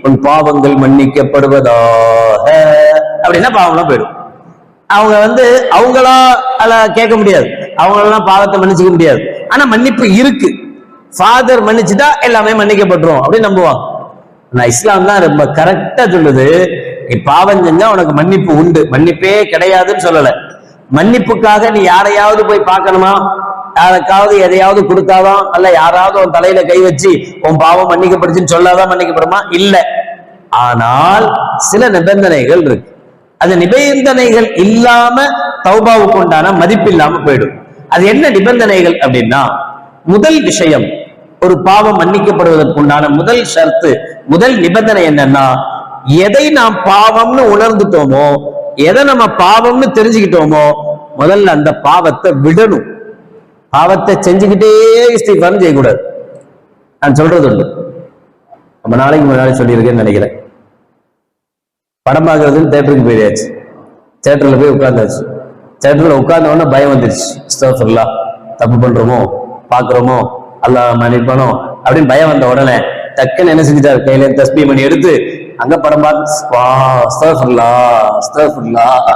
உன் பாவங்கள் மன்னிக்கப்படுவதாக அப்படின்னா பாவம்லாம் போயிடும். அவங்க அவங்களா கேட்க முடியாது, அவங்களெல்லாம் பாவத்தை மன்னிச்சுக்க முடியாது. ஆனா மன்னிப்பு இருக்கு. ஃபாதர் மன்னிச்சுட்டா எல்லாமே மன்னிக்கப்பட்டுரும் அப்படின்னு நம்புவாங்க. நான் இஸ்லாம் தான் ரொம்ப கரெக்டா சொல்லுது, நீ பாவம் செஞ்சா உனக்கு மன்னிப்பு உண்டு, மன்னிப்பே கிடையாதுன்னு சொல்லல. மன்னிப்புக்காக நீ யாரையாவது போய் பார்க்கணுமா, யாருக்காவது எதையாவது கொடுத்தாதான், அல்ல யாராவது உன் தலையில கை வச்சு உன் பாவம் மன்னிக்கப்படுச்சுன்னு சொல்லாதான் மன்னிக்கப்படுமா? இல்ல. ஆனால் சில நிபந்தனைகள் இருக்கு. அந்த நிபந்தனைகள் இல்லாம தௌபாவுக்கு உண்டான மதிப்பு இல்லாம போயிடும். அது என்ன நிபந்தனைகள் அப்படின்னா, முதல் விஷயம், ஒரு பாவம் மன்னிக்கப்படுவதற்கு உண்டான முதல் ஷர்த்து, முதல் நிபந்தனை என்னன்னா, எதை நாம் பாவம்னு உணர்ந்துட்டோமோ, எதை நம்ம பாவம்னு தெரிஞ்சுக்கிட்டோமோ, முதல்ல அந்த பாவத்தை விடணும். பாவத்தை செஞ்சுக்கிட்டே இஸ்திக்ஃபார் செய்யக்கூடாது. நான் சொல்றது உண்டு, ரொம்ப நாளைக்கு முன்னாடி சொல்லியிருக்கேன்னு நினைக்கிறேன். படம் பார்க்கறதுன்னு தேட்டருக்கு போயாச்சு. தேட்டர்ல போய் உட்கார்ந்தாச்சு. தேட்டர்ல உட்கார்ந்த உடனே பயம் வந்துருச்சு. அஸ்தக்ஃபிருல்லாஹ், தப்பு பண்றோமோ, பாக்குறோமோ, அல்லாஹ் மன்னிப்பானோ அப்படின்னு பயம் வந்த உடனே டக்குன்னு என்ன செஞ்சுட்டாரு, கையில தஸ்பீஹ் மணி எடுத்து அங்க படம் பார்த்து அஸ்தக்ஃபிருல்லாஹ் அஸ்தக்ஃபிருல்லாஹ்,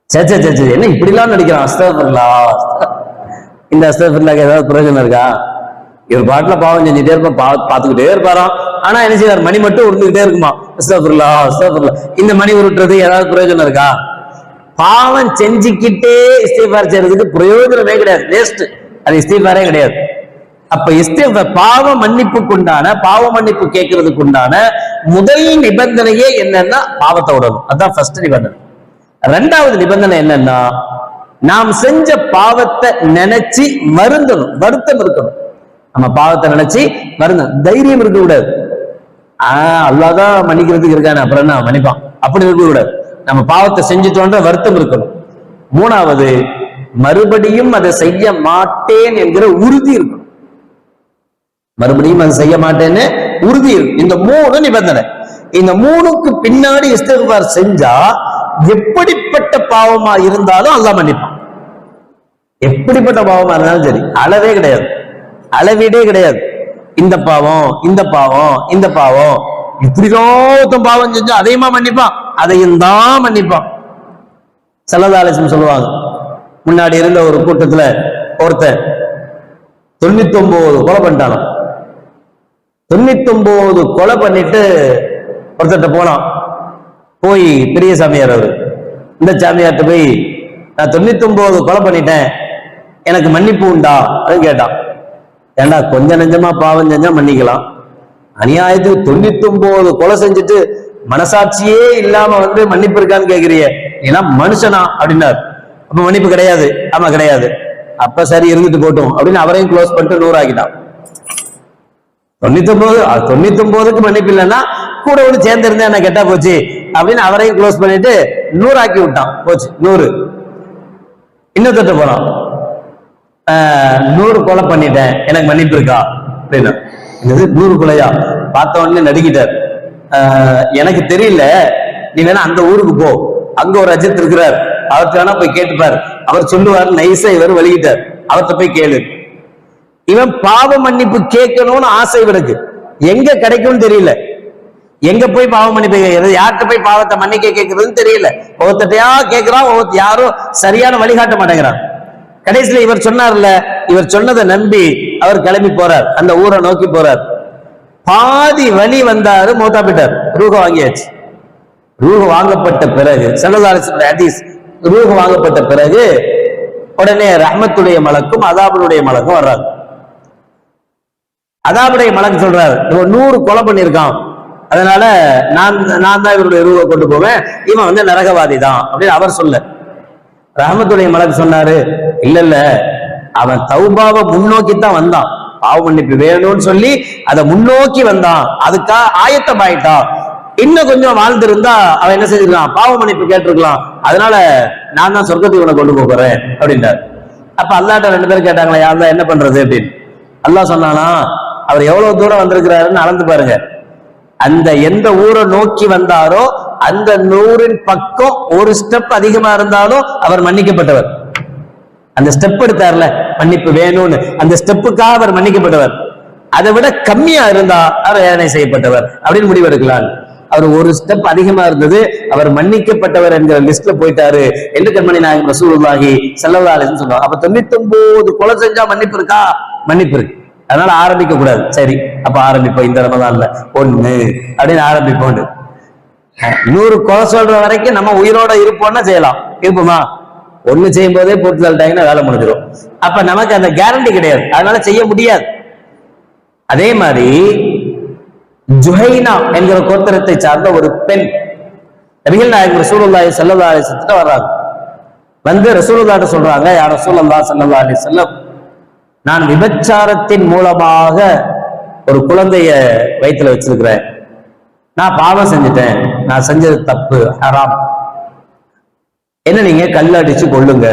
சே என்ன இப்படிலாம் நடிக்கிறான், அஸ்தக்ஃபிருல்லாஹ். இந்த அஸ்தக்ஃபிருல்லாஹ்க்கு ஏதாவது பிரயோஜனம் இருக்கா? இவர் பாட்டுல பாவம் செஞ்சுட்டே இருப்பா, பார்த்துக்கிட்டே இருப்பாராம். ஆனா என்ன செய்வார், மணி மட்டும் உருண்டுகிட்டே இருக்குமா, அஸ்தக்ஃபிருல்லாஹ் அஸ்தக்ஃபிருல்லாஹ். இந்த மணி உருட்டுறது ஏதாவது பிரயோஜனம் இருக்கா? பாவம் செஞ்சுக்கிட்டே இஸ்திக்ஃபார் செய்யறதுக்கு பிரயோஜனமே கிடையாது, வேஸ்ட். அது இஸ்திக்ஃபாரே கிடையாது. அப்ப இஸ்திக்ஃபார் பாவ மன்னிப்புக்கு உண்டான, பாவ மன்னிப்பு கேட்கறதுக்கு உண்டான முதல் நிபந்தனையே என்னன்னா பாவத்தை விடணும். அதான் ஃபர்ஸ்ட் நிபந்தனை. ரெண்டாவது நிபந்தனை என்னன்னா, நாம் செஞ்ச பாவத்தை நினைச்சு வருந்தணும், வருத்தம் இருக்கணும். நம்ம பாவத்தை நினைச்சு வருந்தம், தைரியம் இருக்க கூடாது. அல்லாதான் மன்னிக்கிறதுக்கு இருக்கானே அப்புறம் என்ன மன்னிப்பான் அப்படி இருக்க கூடாது. நம்ம பாவத்தை செஞ்சுட்டோன்ற வருத்தம் இருக்கணும். மூணாவது, மறுபடியும் அதை செய்ய மாட்டேன் என்கிற உறுதி இருக்கணும். மறுபடியும் அதை செய்ய மாட்டேன்னு உறுதி இருக்கு. இந்த மூணு நிபந்தனை. இந்த மூணுக்கு பின்னாடி இஸ்திக்ஃபார் செஞ்சா எப்படிப்பட்ட பாவமா இருந்தாலும் அல்லாஹ் மன்னிப்பான். எப்படிப்பட்ட பாவமா இருந்தாலும் சரி, அளவே கிடையாது, அளவீடே கிடையாது. இந்த பாவம், இந்த பாவம், இந்த பாவம், இப்படிதான் பாவம் செஞ்சா அதையுமா மன்னிப்பான், அதையும் தான் மன்னிப்பான். ஸல்லல்லாஹு அலைஹி வஸல்லம் சொல்லுவாங்க, முன்னாடி இருந்த ஒரு கூட்டத்துல ஒருத்தன் 99 கொலை பண்ணிட்டான். 99 கொலை பண்ணிட்டு ஒருத்தட்ட போனான். போய் பெரிய சாமியார் அவரு, இந்த சாமியார்ட்ட போய், நான் 99 கொலை பண்ணிட்டேன், எனக்கு மன்னிப்பு உண்டா அப்படின்னு கேட்டான். ஏண்டா கொஞ்சம் நெஞ்சமா பாவம் செஞ்சா மன்னிக்கலாம், அநியாயத்துக்கு 99 கொலை செஞ்சுட்டு மனசாட்சியே இல்லாம மன்னிப்பு இருக்கான்னு கேக்குறிய, ஏன்னா மனுஷனா அப்படின்னாரு. அப்ப மன்னிப்பு கிடையாது. ஆமா கிடையாது. அப்ப சரி இருந்துட்டு போட்டோம் அப்படின்னு அவரையும் க்ளோஸ் பண்ணிட்டு 100 ஆக்கிட்டான். 99க்கு மன்னிப்பு இல்லைன்னா கூட ஒண்ணு சேர்ந்திருந்தேன் என்ன கெட்டா போச்சு அப்படின்னு அவரையும் க்ளோஸ் பண்ணிட்டு 100 ஆக்கி விட்டான். போச்சு 100. இன்னொருத்த போலாம், 100 கொலை பண்ணிட்டேன், எனக்கு மன்னிப்பு இருக்கா அப்படின்னா, 100 கொலையா? பார்த்த உடனே நடுக்கிட்டார். எனக்கு தெரியல, நீ வேணா அந்த ஊருக்கு போ, அங்க ஒரு அஜித் இருக்கிறார், அவர்கிட்ட வேணா போய் கேட்டுப்பார், அவர் சொல்லுவார். நைசா இவர் வலிக்கிட்டார், அவர்கிட்ட போய் கேளு. இவன் பாவ மன்னிப்பு கேட்கணும்னு ஆசை இவனுக்கு, எங்க கிடைக்கும்னு தெரியல, எங்க போய் பாவ மன்னிப்பு யார்கிட்ட போய் பாவத்தை மன்னிக்க கேட்கறதுன்னு தெரியல. ஒவ்வொருத்தையா கேட்கிறான், யாரும் சரியான வழிகாட்ட மாட்டேங்கிறான். கடைசியில இவர் சொன்னார்ல, இவர் சொன்னதை நம்பி அவர் கிளம்பி போறார், அந்த ஊரை நோக்கி போறார். பாதி வழி வந்தாரு, மௌத்தா போயிட்டார். ரூஹ வாங்கியாச்சு. ரூஹ வாங்கப்பட்ட பிறகு ஸல்லல்லாஹு அலைஹி வஸல்லம் ஹதீஸ், ரூஹ வாங்கப்பட்ட பிறகு உடனே ரஹ்மத்துடைய மலக்கும் அதாபுடைய மலக்கும் வர்றாரு. அதாபுடைய மலக்கு சொல்றாரு, இவன் 100 கொலை பண்ணியிருக்கான், அதனால நான் தான் இவருடைய ரூஹ கொண்டு போவேன், இவன் நரகவாதி தான் அப்படின்னு அவர் சொல்ல. ரஹ்மத்துடைய மலக்கு சொன்னாரு, இல்ல அவன் தௌபாவை முன்னோக்கித்தான் வந்தான், பாவ மன்னிப்பு வேணும்னு சொல்லி அதை முன்னோக்கி வந்தான், அதுக்காக ஆயத்தமாயிட்டான். இன்னும் கொஞ்சம் வாழ்ந்திருந்தா அவன் என்ன செஞ்சிருக்கான், பாவ மன்னிப்பு கேட்டிருக்கலாம், அதனால நான் தான் சொர்க்கத்துக்கு உன்னை கொண்டு போறேன் அப்படின்றார். அப்ப அல்லாஹ்ட்ட 2 பேரும் கேட்டாங்களா, யா அல்லாஹ் என்ன பண்றது அப்படின்னு. அல்லாஹ் சொன்னானா, அவர் எவ்வளவு தூரம் வந்திருக்கிறாருன்னு அளந்து பாருங்க. அந்த எந்த ஊரை நோக்கி வந்தாரோ அந்த 100 பக்கம் ஒரு ஸ்டெப் அதிகமா இருந்தாலும் அவர் மன்னிக்கப்பட்டவர். அந்த ஸ்டெப் எடுத்தார்ல, மன்னிப்பு வேணும்னு, அந்த ஸ்டெப்புக்காக அவர் மன்னிக்கப்பட்டவர். அதை விட கம்மியா இருந்தா அவர் வேதனை செய்யப்பட்டவர் அப்படின்னு முடிவெடுக்கலாம். அவர் ஒரு ஸ்டெப் அதிகமா இருந்தது, அவர் மன்னிக்கப்பட்டவர் என்கிற லிஸ்ட்ல போயிட்டாரு என்று கண்மணி நாயகம் ரசூலுல்லாஹி ஸல்லல்லாஹு அலைஹி வஸல்லம் சொல்றாங்க. அப்ப 99 கொலை செஞ்சா மன்னிப்பு இருக்கா? மன்னிப்பு இருக்கு. அதனால ஆரம்பிக்க கூடாது. சரி, அப்ப ஆரம்பிப்போம் இந்த ரமதான்ல 1 அப்படின்னு ஆரம்பிப்போம். 100 குறை சொல்ற வரைக்கும் நம்ம உயிரோட இருப்போம்னா செய்யலாம். இருப்போமா? 1 செய்யும் போதே போட்டு தள்ளிட்டாங்கன்னா வேலை முடிஞ்சிடும். அப்ப நமக்கு அந்த கேரண்டி கிடையாது, அதனால செய்ய முடியாது. அதே மாதிரி ஜுஹைனா என்கிற கோத்திரத்தை சார்ந்த ஒரு பெண் நபிகள் நாயகம் ரசூலுல்லாஹி ஸல்லல்லாஹு அலைஹி வஸல்லம் வர்றாங்க. வந்து ரசூலுல்லாஹ்ட்ட சொல்றாங்க, யா ரசூலல்லாஹ் ஸல்லல்லாஹு அலைஹி வஸல்லம், நான் விபச்சாரத்தின் மூலமாக ஒரு குழந்தைய வயிற்றுல வச்சிருக்கிறேன். நான் பாவம் செஞ்சுட்டேன், நான் செஞ்சது தப்பு, ஹராம். என்ன நீங்க கல்லடிச்சு கொள்ளுங்க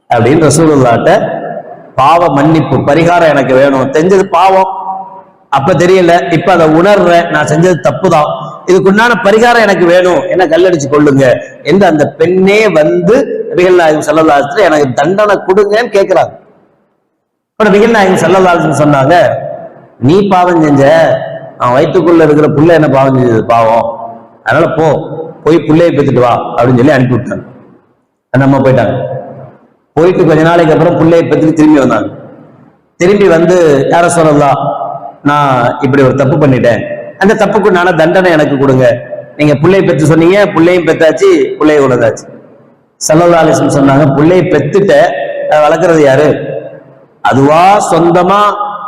அப்படின்னு ரசூலுல்லாஹ்ட்ட பாவ மன்னிப்பு பரிகாரம் எனக்கு வேணும். செஞ்சது பாவம், அப்ப தெரியல, இப்ப அதை உணர்றேன், நான் செஞ்சது தப்புதான், இதுக்குண்டான பரிகாரம் எனக்கு வேணும், என்ன கல்லடிச்சு கொள்ளுங்க என்று அந்த பெண்ணே வந்து நபிகள் நாயகம் ஸல்லல்லாஹு அலைஹி வஸல்லம் எனக்கு தண்டனை கொடுங்கன்னு கேட்கிறாங்க. இப்ப நபிகள் நாயகம் ஸல்லல்லாஹு அலைஹி வஸல்லம் சொன்னாங்க, நீ பாவம் செஞ்ச, அவன் வயிற்றுக்குள்ள இருக்கிற புள்ள என்ன பாவம் செஞ்சது, பாவம், அதனால போய் புள்ளையை பெற்றுட்டு வா அப்படின்னு சொல்லி அனுப்பி விட்டாங்க. நம்ம போயிட்டாங்க. போயிட்டு கொஞ்ச நாளைக்கு அப்புறம் புள்ளையை பெற்றுட்டு திரும்பி வந்தாங்க. திரும்பி வந்து, யா ரசூலல்லாஹ், நான் இப்படி ஒரு தப்பு பண்ணிட்டேன், அந்த தப்புக்கு நான தண்டனை எனக்கு கொடுங்க. நீங்க புள்ளையை பெற்று சொன்னீங்க, புள்ளையும் பெத்தாச்சு, புள்ளைய உணர்ந்தாச்சு. ஸல்லல்லாஹு அலைஹி வஸல்லம் சொன்னாங்க, புள்ளையை பெத்துட்ட, வளர்க்கறது யாரு? அதுவா சொந்தமா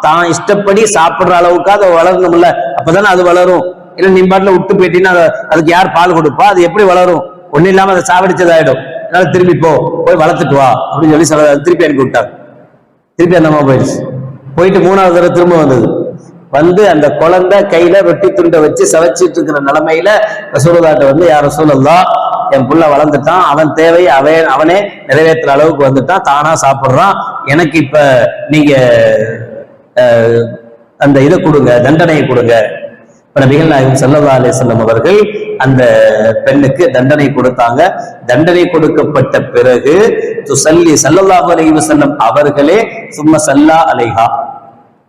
தான் இஷ்டப்படி சாப்பிடுற அளவுக்கு அதை வளரணும்ல, அப்பதானே அது வளரும். இல்ல நீ பாட்டுல விட்டு போயிட்டீங்கன்னா அதுக்கு யார் பால் கொடுப்பா? அது எப்படி வளரும்? ஒண்ணு இல்லாம அதை சாவடிச்சதாயிடும். அதனால திரும்பி போய் வளர்த்துட்டு வா அப்படின்னு சொல்லி திருப்பி அனுப்பி விட்டாங்க. திருப்பி அந்த அம்மா போயிடுச்சு. போயிட்டு 3வது தடவை திரும்ப வந்தது. வந்து அந்த குழந்தை கையில வெட்டி துண்டை வச்சு சவைச்சிட்டு இருக்கிற நிலைமையில ரசூலுல்லாஹ்ட்ட வந்து, யா ரசூலல்லாஹ், என் புள்ள வளர்ந்துட்டான், அவன் தேவை அவனே நிறைவேற்றுற அளவுக்கு வந்துட்டான், தானா சாப்பிடுறான், எனக்கு இப்ப நீங்க அந்த இதை கொடுங்க, தண்டனையை கொடுங்க. நபிகள் நாயகம் ஸல்லல்லாஹு அலைஹி வஸல்லம் அவர்கள் அந்த பெண்ணுக்கு தண்டனை கொடுத்தாங்க. தண்டனை கொடுக்கப்பட்ட பிறகு துஸல்லி ஸல்லல்லாஹு அலைஹி வஸல்லம் அவர்களே சும்ம ஸல்லா அலைஹா,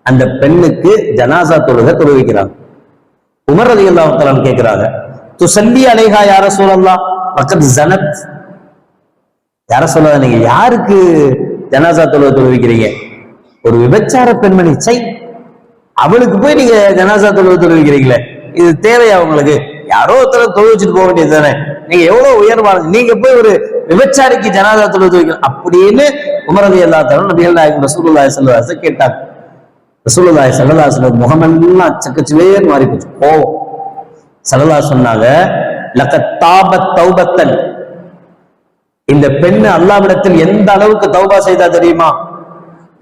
அந்த பெண்ணுக்கு ஜனாசா தொழுவிக்கிறாங்க. உமர் ரலியல்லாஹு தஆலா கேட்கிறாங்க, துஸல்லி அலைஹா யா ரசூலல்லாஹ் வகத் ஸனத், யா ரசூலல்லாஹ், நீங்க யாருக்கு ஜனாசா தொழுவிக்கிறீங்க? ஒரு விபச்சார பெண்மணி, அவளுக்கு போய் நீங்க ஜனாசா தொழுவிக்கிறீங்களே, இது தேவையா உங்களுக்கு? யாரோ ஒருத்தர் தொழு வச்சுட்டு போக வேண்டியது தானே, நீங்க எவ்வளவு உயர்வாங்க, நீங்க போய் ஒரு விபச்சாரிக்கு ஜனாசா தொழுவிக்கிறீங்க அப்படின்னு உமர் ரலியல்லாஹு தஆலா நபிகள் நாயகம் ரசூலுல்லாஹி ஸல்லல்லாஹு அலைஹி வஸல்லம் கேட்டாங்க. ரசூலுல்லாஹி ஸல்லல்லாஹு அலைஹி வஸல்லம் முகமெல்லாம் சக்கச்சிவேன்னு மாறி போச்சு, கோவம். ஸல்லல்லாஹு சொன்னாங்க, லகத் தாபத் தௌபத்தன், இந்த பெண்ணு அல்லாஹ்விடத்தில் எந்த அளவுக்கு தௌபா செய்தா தெரியுமா?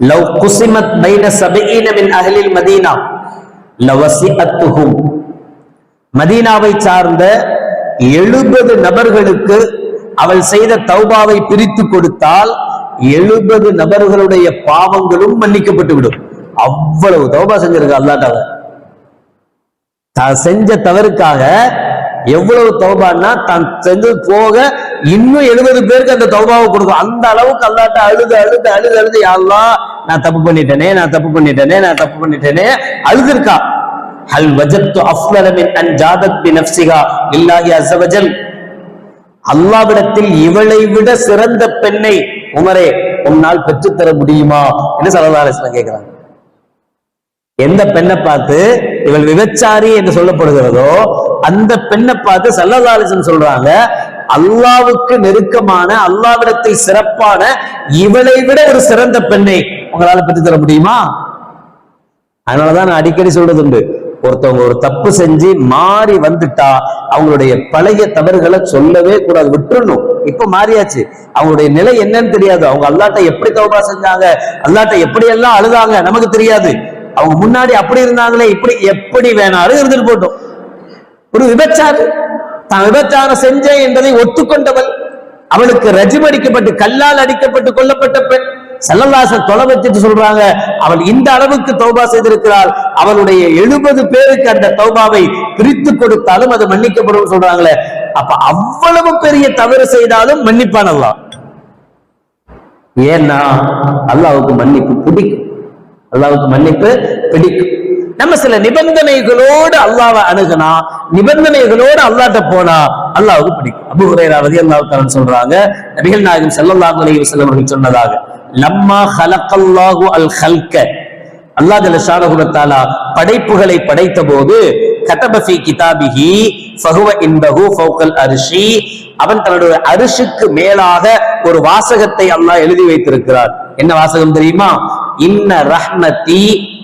லவ் குஸிமத் பைன 70 மின் அஹ்லில் மதீனா லவஸிஅத்துஹும், மதீனாவை சார்ந்த 70 நபர்களுக்கு அவள் செய்த தௌபாவை பிரித்து கொடுத்தால் 70 நபர்களுடைய பாவங்களும் மன்னிக்கப்பட்டு விடும். அவ்வளவு தௌபா செஞ்சிருக்க அல்லாஹ்ட்ட. தான் செஞ்ச தவறுக்காக எவ்வளவு தௌபான்னா, தான் செஞ்சது போக இன்னும் 70 பேருக்கு அந்த தௌபாவை கொடுக்கும். அந்த அளவுக்கு அல்லாஹ்ட்ட அழுது யா அல்லாஹ், நான் தப்பு பண்ணிட்டேனே அழுதுருக்கா. ஹல் வஜத்து அஃலல மின் அன் ஜாதத் பி நஃப்ஸிஹா லில்லாஹி அஸ்ஸ வஜல், அல்லாஹ்விடத்தில் இவளை விட சிறந்த பெண்ணை உமரே உன்னால் பெற்றுத்தர முடியுமா என்று ஸல்லல்லாஹு அலைஹி வஸல்லம் கேட்கிறாங்க. எந்த பெண்ணை பார்த்து இவள் விபச்சாரி என்று சொல்லப்படுகிறதோ அந்த பெண்ணை பார்த்து ஸல்லல்லாஹு அலைஹி வஸல்லம் சொல்றாங்க, அல்லாஹ்வுக்கு நெருக்கமான, அல்லாஹ்விடத்தில் சிறப்பான இவளை விட ஒரு சிறந்த பெண்ணை உங்களால பெற்றுத்தர முடியுமா? அதனாலதான் நான் அடிக்கடி சொல்றது உண்டு, ஒருத்தவங்க ஒரு தப்பு செஞ்சு மாறி வந்துட்டா அவங்களுடைய பழைய தவறுகளை சொல்லவே கூடாது, விட்டுறணும். இப்ப மாறியாச்சு, அவங்களுடைய நிலை என்னன்னு தெரியாது, அவங்க அல்லாஹ்ட்ட எப்படி தௌபா செஞ்சாங்க, அல்லாஹ்ட்ட எப்படி எல்லாம் அழுதாங்க நமக்கு தெரியாது. அவங்க முன்னாடி அப்படி இருந்தாங்களே, இப்படி எப்படி வேணாலும் இருந்துட்டு போட்டோம். ஒரு விபச்சாரி, தான் விபச்சாரம் செஞ்சேன் என்பதை ஒத்துக்கொண்டவள், அவளுக்கு ரஜிம் அடிக்கப்பட்டு கல்லால் அடிக்கப்பட்டு கொல்லப்பட்ட பெண், ஸல்லல்லாஹு அலைஹி வஸல்லம் தொலை வச்சுட்டு சொல்றாங்க, அவள் இந்த அளவுக்கு தௌபா செய்திருக்கிறாள், அவளுடைய 70 பேருக்கு அந்த தௌபாவை பிரித்து கொடுத்தாலும் அது மன்னிக்கப்படும் சொல்றாங்களே. அப்ப அவ்வளவு பெரிய தவறு செய்தாலும் மன்னிப்பான் அல்லாஹ். ஏன்னா அல்லாஹ்வுக்கு மன்னிப்பு பிடிக்கும், அல்லாஹ்வுக்கு மன்னிப்பு பிடிக்கும். நம்ம சில நிபந்தனைகளோடு அல்லாஹ்வை அணுகுனா, நிபந்தனைகளோடு அல்லாஹ்ட்ட போனா அல்லாஹ்வுக்கு பிடிக்கும். அபூ ஹுரைரா ரலியல்லாஹு தஆலா சொல்றாங்க, நபிகள் நாயகம் ஸல்லல்லாஹு அலைஹி வஸல்லம் அவர்கள் சொன்னதாக, லம்மா ஹலக்கல்லாஹு அல் ஹல்க, அல்லாஹ் ஜல்ல ஷானஹு வ தஆலா படைப்புகளை படைத்த போது கதப ஃபீ கிதாபிஹி ஃபஹுவ இன்தஹு ஃபௌகல் அர்ஷி, அவன் தன்னுடைய அரிஷுக்கு மேலாக ஒரு வாசகத்தை அல்லாஹ் எழுதி வைத்திருக்கிறார். என்ன வாசகம் தெரியுமா? இன்ன ரஹ்மதி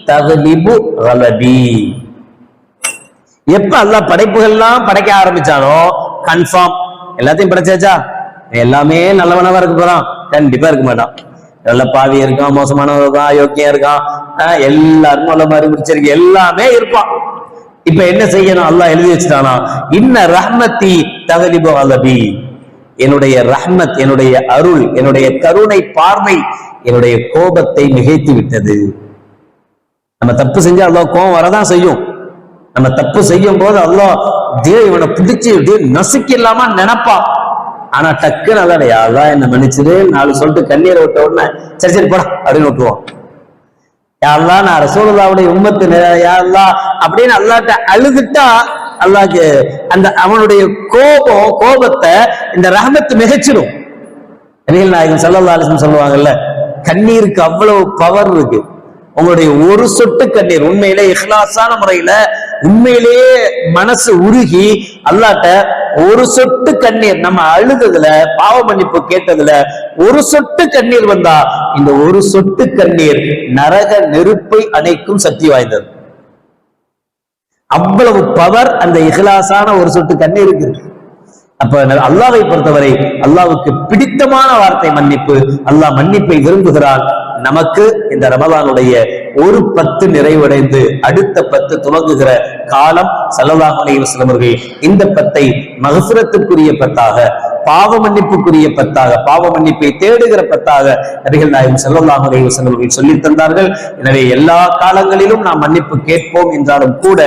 தக்லிபு கலபி. எப்ப அல்லாஹ் படைப்புகள்லாம் படைக்க ஆரம்பிச்சானோ கன்ஃபார்ம் எல்லாத்தையும் படைச்சாச்சா, எல்லாமே நல்லவனவா இருக்க போறான்? கண்டிப்பா இருக்க மாட்டான். நல்ல பாவி இருக்கான், மோசமானவன் இருக்கான், அயோக்கியம் இருக்கான், எல்லாரும் நல்ல மாதிரி முடிச்சிருக்கு, எல்லாமே இருப்பான். இப்ப என்ன செய்யணும்? அல்லாஹ் எழுதி வச்சுட்டானா, இன்ன ரஹ்மதி தக்லிபு கலபி, என்னுடைய ரஹ்மத், என்னுடைய அருள், என்னுடைய கருணை பார்வை என்னுடைய கோபத்தை மிகைத்து விட்டது. நம்ம தப்பு செஞ்சா அல்லாஹ் கோபம் வரதான் செய்யும். நம்ம தப்பு செய்யும் போது அல்லாஹ் இவனை பிடிச்சு நசுக்கி இல்லாம நினைப்பான். ஆனா டக்குன்னு அல்லாடையா அல்லா என்ன மன்னிச்சிரு நாலு சொல்லிட்டு கண்ணீரை விட்ட உடனே சரி சரி போடா அப்படின்னு விட்டுருவோம். யாரெல்லாம் நான் ரசூலுல்லாஹ்வுடைய உம்மத்து யாரெல்லாம் அப்படின்னு அல்லாட்ட அழுதுட்டா அல்லாஹ்க்கு அந்த அவனுடைய கோபத்தை இந்த ரஹ்மத் மிகச்சிடும். நபிகள் நாயகம் ஸல்லல்லாஹு அலைஹி வஸல்லம் சொல்லுவாங்கல்ல, கண்ணீருக்கு அவ்வளவு பவர் இருக்கு. உங்களுடைய ஒரு சொட்டு கண்ணீர் உண்மையிலே இஹ்லாஸான முறையில உண்மையிலேயே மனசு உருகி அல்லாட்ட ஒரு சொட்டு கண்ணீர், நம்ம அழுதுல பாவ மன்னிப்பு கேட்டதுல ஒரு சொட்டு கண்ணீர் வந்தா இந்த ஒரு சொட்டு கண்ணீர் நரக நெருப்பை அணைக்கும் சக்தி வாய்ந்தது. அவ்வளவு பவர் அந்த இஹ்லாஸான ஒரு சொட்டு கண்ணீருக்கு இருக்கு. அப்ப அல்லாஹ்வை பொறுத்தவரை அல்லாஹ்வுக்கு பிடித்தமான வார்த்தை மன்னிப்பு. அல்லாஹ் மன்னிப்பை விரும்புகிறான். நமக்கு இந்த ரமலானுடைய ஒரு 10 நிறைவடைந்து அடுத்த 10 துவங்குகிற காலம் ஸல்லல்லாஹு அலைஹி வஸல்லம் அவர்கள் இந்த 10ஐ மக்ஃபிரத்துக்குரிய 10ஆக, பாவ மன்னிப்புக்குரிய 10ஆக, பாவ மன்னிப்பை தேடுகிற 10ஆக நபிகள் நாயகம் ஸல்லல்லாஹு அலைஹி வஸல்லம் அவர்கள் சொல்லி தந்தார்கள். எனவே எல்லா காலங்களிலும் நாம் மன்னிப்பு கேட்போம் என்றாலும் கூட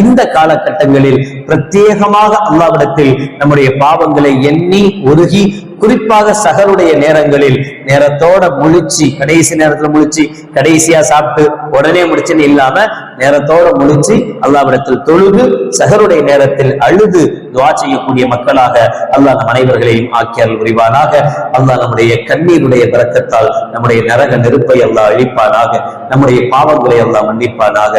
இந்த காலகட்டங்களில் பிரத்யேகமாக அல்லாஹ்விடத்தில் நம்முடைய பாவங்களை எண்ணி உருகி, குறிப்பாக சஹருடைய நேரங்களில் நேரத்தோட முழிச்சு, கடைசி நேரத்துல முழிச்சு கடைசியா சாப்பிட்டு உடனே முடிச்சுன்னு இல்லாம நேரத்தோட முழிச்சு அல்லாஹ்விடத்தில் தொழுது சஹருடைய நேரத்தில் அழுது துஆ செய்யக்கூடிய மக்களாக அல்லாஹ் நம் அனைவர்களையும் ஆக்கி அருள் புரிவானாக. அல்லாஹ் நம்முடைய கண்ணீருடைய பரக்கத்தால் நம்முடைய நரக நெருப்பை அல்லாஹ் அழிப்பானாக. நம்முடைய பாவங்களை அல்லாஹ் மன்னிப்பானாக.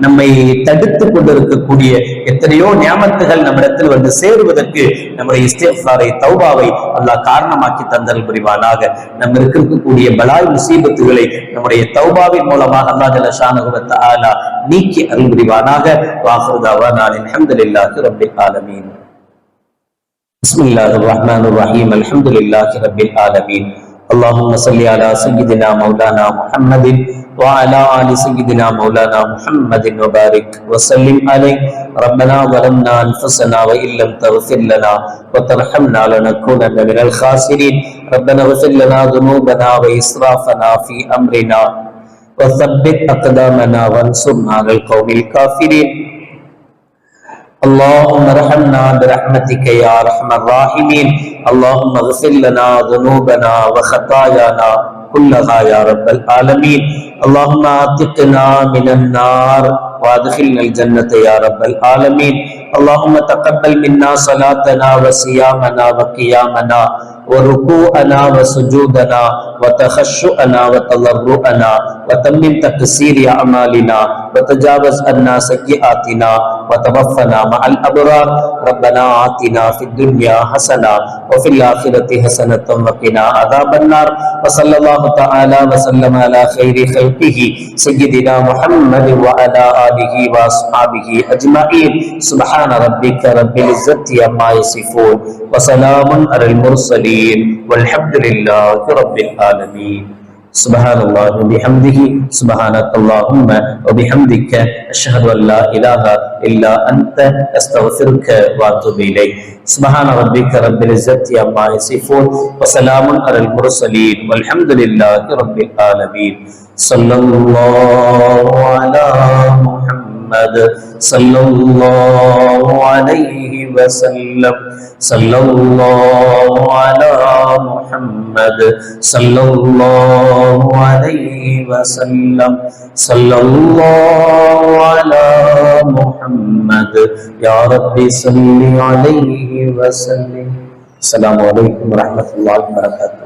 நம்மை தடுத்து கொண்டிருக்கக்கூடிய எத்தனையோ நியாமத்துகள் நம்மிடத்தில் வந்து சேருவதற்கு நம்முடைய இஸ்திக்ஃபாரை, தௌபாவை அல்லாஹ் காரணமாக்கி தந்தல் புரிவானாக. நம்ம இருக்கக்கூடிய பலாய் முசீபத்துகளை நம்முடைய தௌபாவின் மூலமாக அல்லாஹ் ஜல்ல ஷானஹு வ தஆலா நீக்கி அருள் புரிவானாக. வாஹிரு தஅவானா அல்ஹம்துலில்லாஹி ரப்பில் ஆலமீன். பிஸ்மில்லாஹிர் ரஹ்மானிர் ரஹீம். அல்ஹம்துலில்லாஹி ரப்பில் ஆலமீன். اللهم صل على سيدنا مولانا محمد وعلى آل سيدنا مولانا محمد وبارك وسلم عليه. ربنا ظلمنا أنفسنا وإن لم تغفر لنا وترحمنا لنكونن من الخاسرين. ربنا اغفر لنا ذنوبنا وإسرافنا في أمرنا وثبت أقدامنا وانصرنا على القوم الكافرين. اللهم ارحمنا برحمتك يا ارحم الراحمين. اللهم اغفر لنا ذنوبنا وخطايانا كلها يا رب العالمين. اللهم اعتقنا من النار وادخلنا الجنة يا رب العالمين. اللهم تقبل منا صلاتنا وصيامنا وقيامنا وركوعنا وسجودنا وتخشعنا وتضرعنا وتمم تقصير أعمالنا وتجاوز عنا سيئاتنا وتوفنا مع الأبرار. ربنا آتنا في الدنيا حسنة وفي الآخرة حسنة وقنا عذاب النار. وصلى الله تعالى وسلم على خير خلقه سيدنا محمد وعلى آله وأصحابه أجمعين. سبحان ربك رب العزة عما يصفون وسلام على المرسلين والحمد لله رب العالمين. سبحان الله وبحمده سبحانك اللهم وبحمدك أشهد أن لا إله إلا أنت أستغفرك وأتوب إليك. سبحان ربك رب العزة عما يصفون وسلام على المرسلين والحمد لله رب العالمين. صلى الله على محمد صلى الله عليه وسلم. صلى الله على محمد صلى الله عليه وسلم. صلى الله على محمد يا ربي صل عليه وسلم. السلام عليكم ورحمة الله وبركاته.